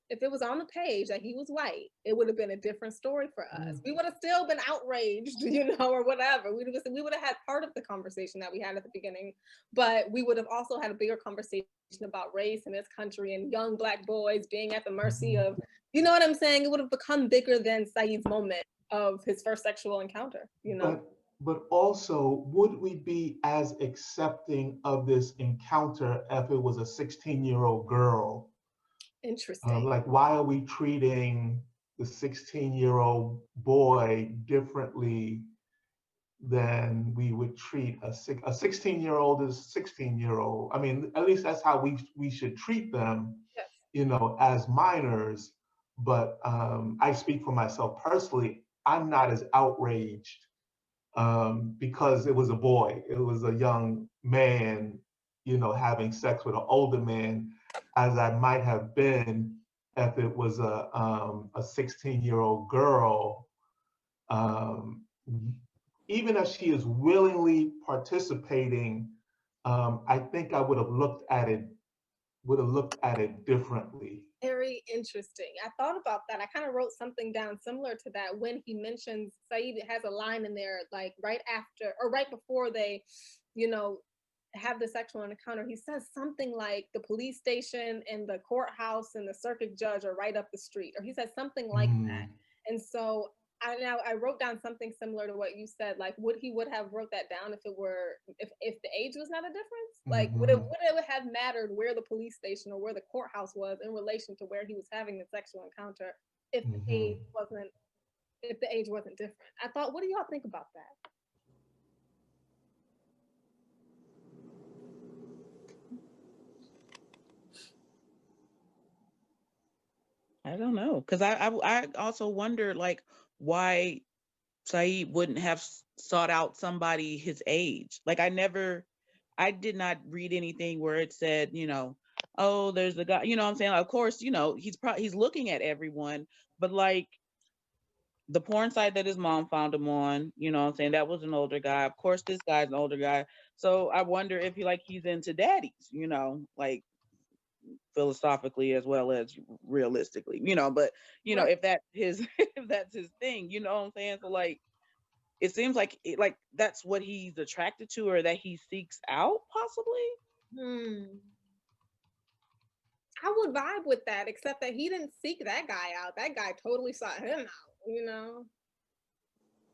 that he was white, it would have been a different story for us. We would have still been outraged, or whatever. We would have had part of the conversation that we had at the beginning, but we would have also had a bigger conversation about race in this country and young Black boys being at the mercy of, you know what I'm saying? It would have become bigger than Saeed's moment of his first sexual encounter, But also, would we be as accepting of this encounter if it was a 16-year-old girl? Interesting. Like, why are we treating the 16-year-old boy differently than we would treat a 16-year-old is 16-year-old? I mean, at least that's how we should treat them, as minors. But I speak for myself personally. I'm not as outraged because it was a boy. It was a young man, having sex with an older man, as I might have been if it was a 16-year-old girl. Even if she is willingly participating, I think I would have looked at it differently. Very interesting. I thought about that. I kind of wrote something down similar to that when he mentions Saeed has a line in there, like right after or right before they, have the sexual encounter. He says something like the police station and the courthouse and the circuit judge are right up the street, or he says something like that. And so I wrote down something similar to what you said. Like, would have wrote that down if the age was not a difference? Like, would it have mattered where the police station or where the courthouse was in relation to where he was having the sexual encounter if the age wasn't different? I thought, what do y'all think about that? I don't know, because I also wonder like why Saeed wouldn't have sought out somebody his age. Like I did not read anything where it said, oh, there's a guy, what I'm saying? Of course, he's looking at everyone, but like the porn site that his mom found him on, what I'm saying? That was an older guy. Of course, this guy's an older guy. So I wonder if he's into daddies, like philosophically as well as realistically, but Right. if that's his if that's his thing, you know what I'm saying? So like it seems like that's what he's attracted to or that he seeks out possibly. I would vibe with that, except that he didn't seek that guy out. That guy totally sought him out,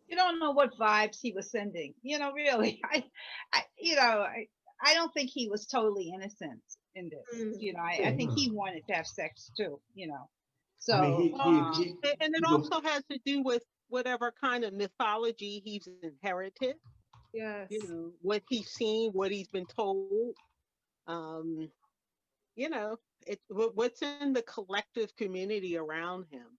You don't know what vibes he was sending, really. I don't think he was totally innocent in this. I think he wanted to have sex too, So, I mean, and it also has to do with whatever kind of mythology he's inherited. Yes. What he's seen, what he's been told. What's in the collective community around him.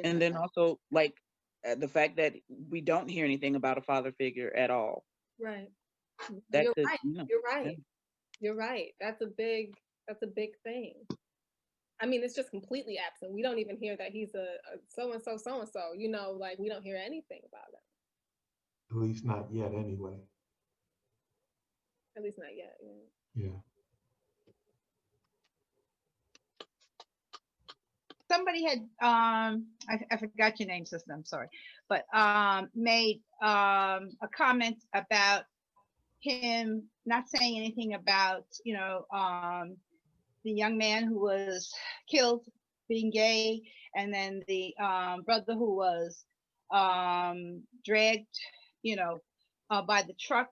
And then also like the fact that we don't hear anything about a father figure at all. Right. You're right. You're right. Yeah. You're right. That's a big thing. I mean, it's just completely absent. We don't even hear that he's a so-and-so, like we don't hear anything about it. At least not yet anyway. At least not yet. Yeah. Somebody had I forgot your name, sister, I'm sorry, but made a comment about him not saying anything about the young man who was killed being gay, and then the brother who was dragged by the truck.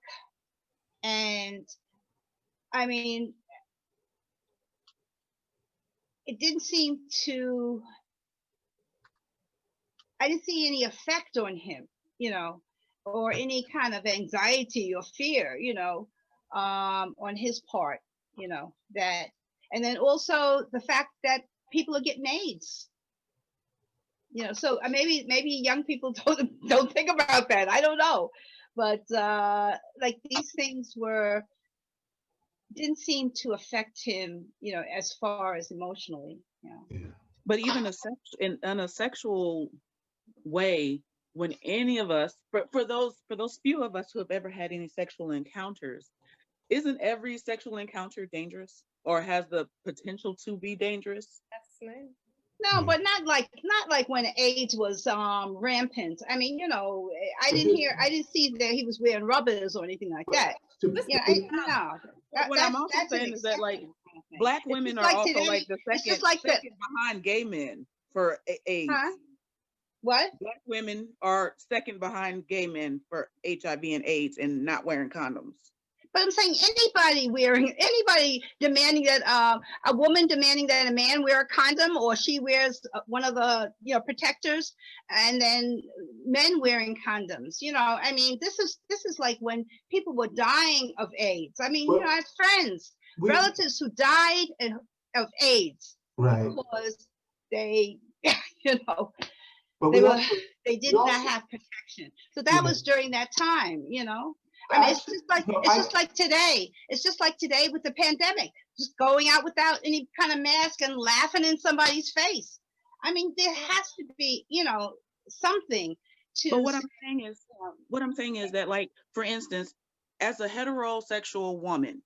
And I mean, I didn't see any effect on him, or any kind of anxiety or fear, on his part, that, and then also the fact that people are getting AIDS, so maybe young people don't think about that. I don't know, but like these things didn't seem to affect him, as far as emotionally. Yeah. But even in a sexual way, when any of us, for those few of us who have ever had any sexual encounters, isn't every sexual encounter dangerous or has the potential to be dangerous? That's nice. No, but not like when AIDS was rampant. I mean, I didn't see that he was wearing rubbers or anything like that. No. What I'm also saying is that like Black women are also today, like the second behind gay men for AIDS. Huh? What? Black women are second behind gay men for HIV and AIDS and not wearing condoms. But I'm saying anybody demanding that a woman demanding that a man wear a condom, or she wears one of the protectors, and then men wearing condoms. I mean, this is like when people were dying of AIDS. I mean, I have friends, relatives who died of AIDS, right, because they, but they did not have protection. So that was during that time, I mean, it's just like today. It's just like today with the pandemic, just going out without any kind of mask and laughing in somebody's face. I mean, there has to be, something to. But what I'm saying is that, like, for instance, as a heterosexual woman,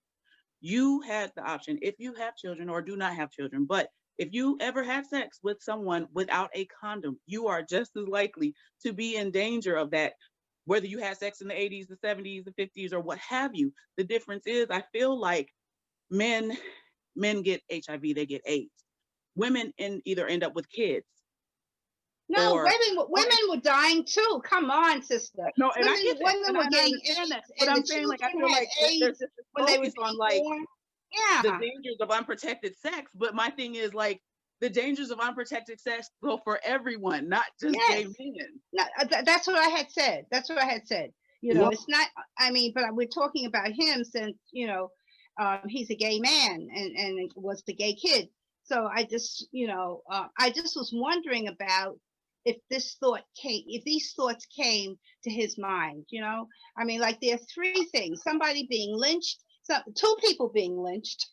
you had the option, if you have children or do not have children, but if you ever had sex with someone without a condom, you are just as likely to be in danger of that. Whether you had sex in the 80s, the 70s, the 50s, or what have you. The difference is, I feel like men get HIV, they get AIDS. Women either end up with kids. No, women were dying too. Come on, sister. No, and women were getting AIDS. But I'm saying, like, I feel like there's just when they were on like the dangers of unprotected sex. But my thing is, like, the dangers of unprotected sex go for everyone, not just gay men. No, that's what I had said. It's not, I mean, but we're talking about him since, he's a gay man and was the gay kid. So I just, I just was wondering about if this thought came, if these thoughts came to his mind, I mean, like there are three things: somebody being lynched, two people being lynched,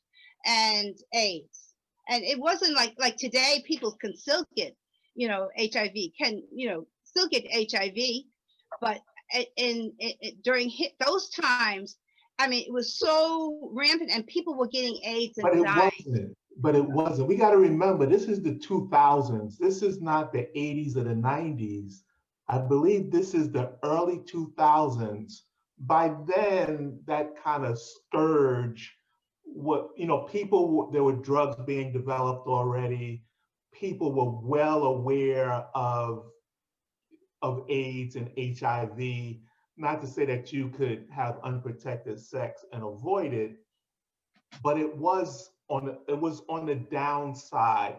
and AIDS. And it wasn't like today people can still get, HIV, can, still get HIV, but during those times, I mean, it was so rampant, and people were getting AIDS and dying. But it wasn't. We got to remember, this is the 2000s. This is not the 80s or the 90s. I believe this is the early 2000s. By then, that kind of scourge, there were drugs being developed already. People were well aware of AIDS and HIV. Not to say that you could have unprotected sex and avoid it, but it was on the downside.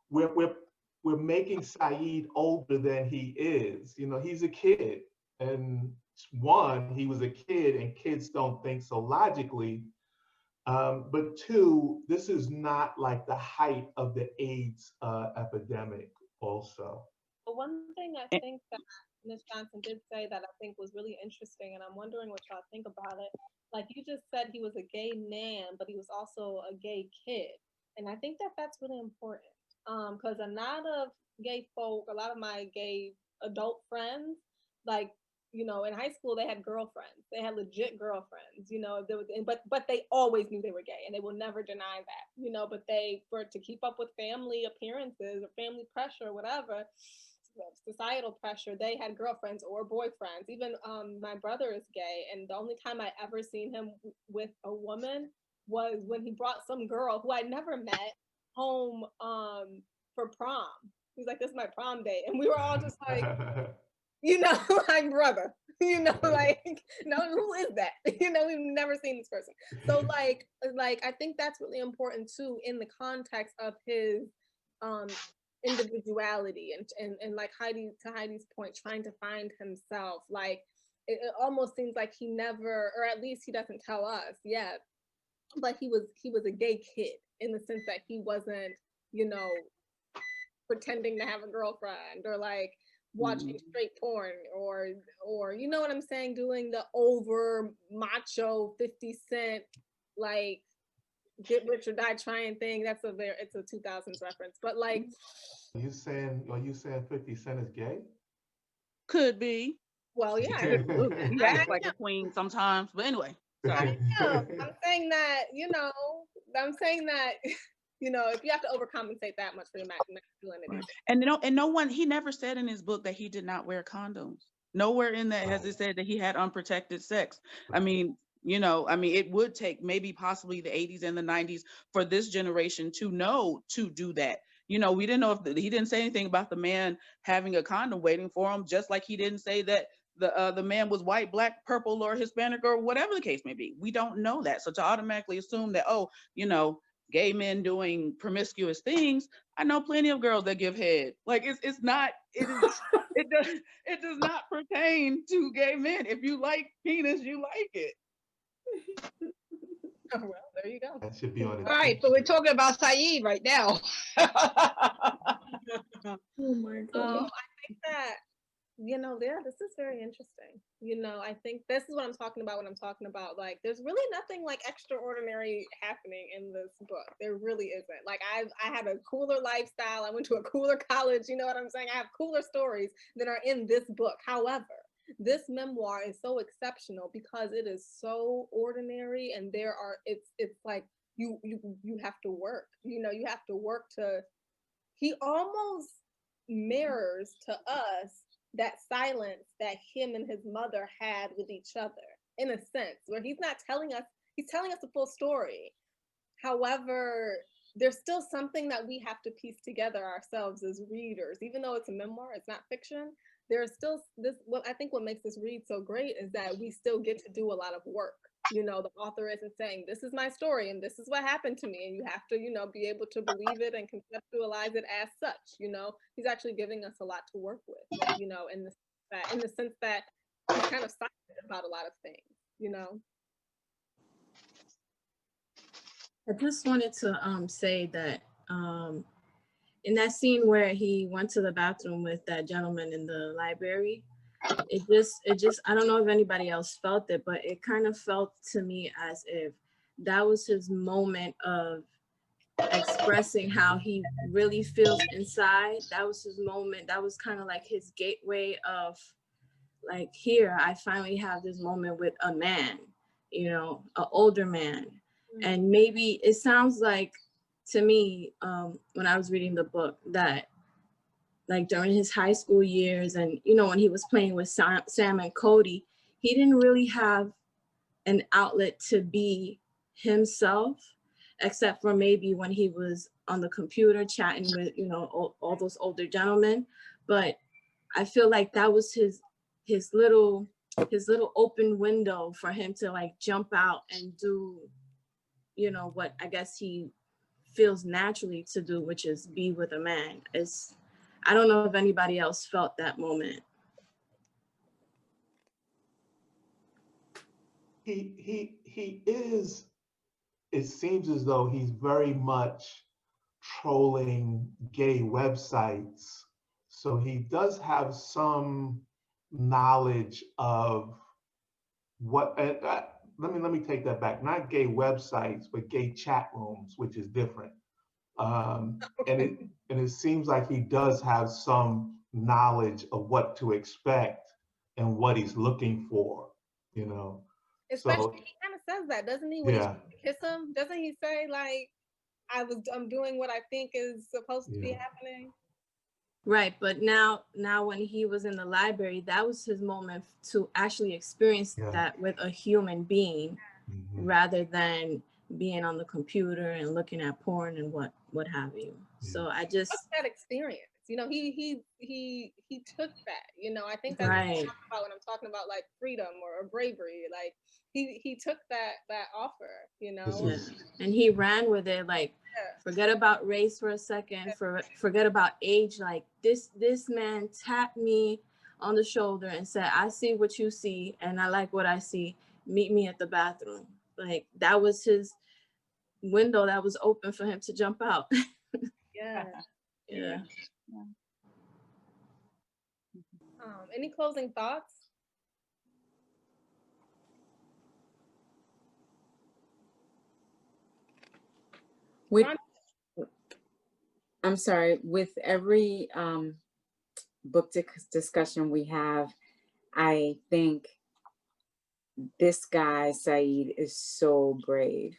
We're making Saeed older than he is. He's a kid, and one, he was a kid, and kids don't think so logically. But two, this is not like the height of the AIDS epidemic also. But one thing I think that Ms. Johnson did say that I think was really interesting, and I'm wondering what y'all think about it. Like you just said, he was a gay man, but he was also a gay kid. And I think that that's really important. Because a lot of gay folk, a lot of my gay adult friends, like, in high school, they had girlfriends. They had legit girlfriends, but they always knew they were gay, and they will never deny that, but to keep up with family appearances or family pressure or whatever, societal pressure, they had girlfriends or boyfriends. Even my brother is gay, and the only time I ever seen him with a woman was when he brought some girl who I'd never met home for prom. He was like, "This is my prom date," and we were all just like, like, brother, like, no, who is that? We've never seen this person. So like I think that's really important too, in the context of his individuality and like Heidi's point, trying to find himself. Like it almost seems like he never, or at least he doesn't tell us yet, but he was a gay kid in the sense that he wasn't, pretending to have a girlfriend or like watching straight porn or you know what I'm saying, doing the over macho 50 Cent like get rich or die trying thing. It's a 2000s reference, but like, are you saying 50 Cent is gay? Could be. Well, yeah. He acts like a queen sometimes, but anyway. Sorry. I'm saying that, if you have to overcompensate that much for your masculinity. And no one, he never said in his book that he did not wear condoms. Nowhere in that has it said that he had unprotected sex. I mean, it would take maybe possibly the 80s and the 90s for this generation to know to do that. We didn't know if he didn't say anything about the man having a condom waiting for him, just like he didn't say that the man was white, black, purple, or Hispanic, or whatever the case may be. We don't know that. So to automatically assume that, gay men doing promiscuous things, I know plenty of girls that give head. Like it does not pertain to gay men. If you like penis, you like it. Oh, well, there you go. That should be on it. All right, but we're talking about Saeed right now. Oh my God. I think that, this is very interesting. I think this is what I'm talking about when I'm talking about, like, there's really nothing like extraordinary happening in this book. There really isn't. Like, I had a cooler lifestyle. I went to a cooler college. You know what I'm saying? I have cooler stories that are in this book. However, this memoir is so exceptional because it is so ordinary, and it's like you have to work. You have to work to. He almost mirrors to us that silence that him and his mother had with each other, in a sense, where he's telling us a full story. However, there's still something that we have to piece together ourselves as readers. Even though it's a memoir, it's not fiction, there's still I think what makes this read so great is that we still get to do a lot of work. The author isn't saying, this is my story and this is what happened to me, and you have to, be able to believe it and conceptualize it as such. He's actually giving us a lot to work with, in the sense that he's kind of silent about a lot of things, I just wanted to say that in that scene where he went to the bathroom with that gentleman in the library, it just, I don't know if anybody else felt it, but it kind of felt to me as if that was his moment of expressing how he really feels inside. That was his moment. That was kind of like his gateway of like, here, I finally have this moment with a man, you know, an older man. And maybe it sounds like to me, when I was reading the book, that like during his high school years and, you know, when he was playing with Sam and Cody, he didn't really have an outlet to be himself, except for maybe when he was on the computer chatting with, you know, all those older gentlemen. But I feel like that was his little open window for him to like jump out and do, you know, what I guess he feels naturally to do, which is be with a man. I don't know if anybody else felt that moment. He is, it seems as though he's very much trolling gay websites. So he does have some knowledge of what, let me take that back. Not gay websites, but gay chat rooms, which is different. And it seems like he does have some knowledge of what to expect and what he's looking for, you know. Especially, so, he kind of says that, doesn't he? When yeah. he kiss him, doesn't he say like, I'm doing what I think is supposed to be happening? Right, but now when he was in the library, that was his moment to actually experience that with a human being, rather than being on the computer and looking at porn and what have you. So I just that experience, you know, he took that, you know. I think that's what I'm talking about when I'm talking about like freedom or bravery. Like he took that offer, you know. And he ran with it. Like, forget about race for a second, forget about age. Like this man tapped me on the shoulder and said, I see what you see and I like what I see. Meet me at the bathroom. Like that was his window that was open for him to jump out. Yeah. Any closing thoughts? I'm sorry, with every book discussion we have, I think this guy, Saeed, is so brave.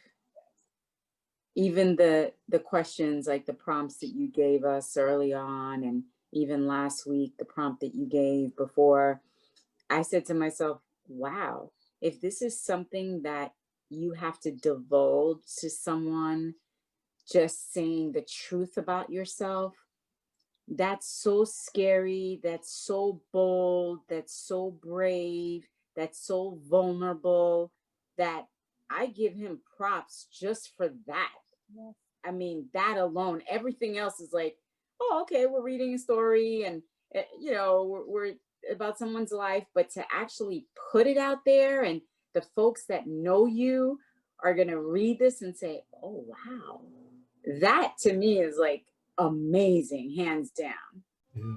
Even the questions, like the prompts that you gave us early on, and even last week, the prompt that you gave before, I said to myself, wow, if this is something that you have to divulge to someone, just saying the truth about yourself, that's so scary, that's so bold, that's so brave, that's so vulnerable, that I give him props just for that. Yes. I mean, that alone, everything else is like, oh, okay, we're reading a story and, you know, we're about someone's life, but to actually put it out there and the folks that know you are going to read this and say, oh, wow, that to me is like amazing, hands down. Yeah.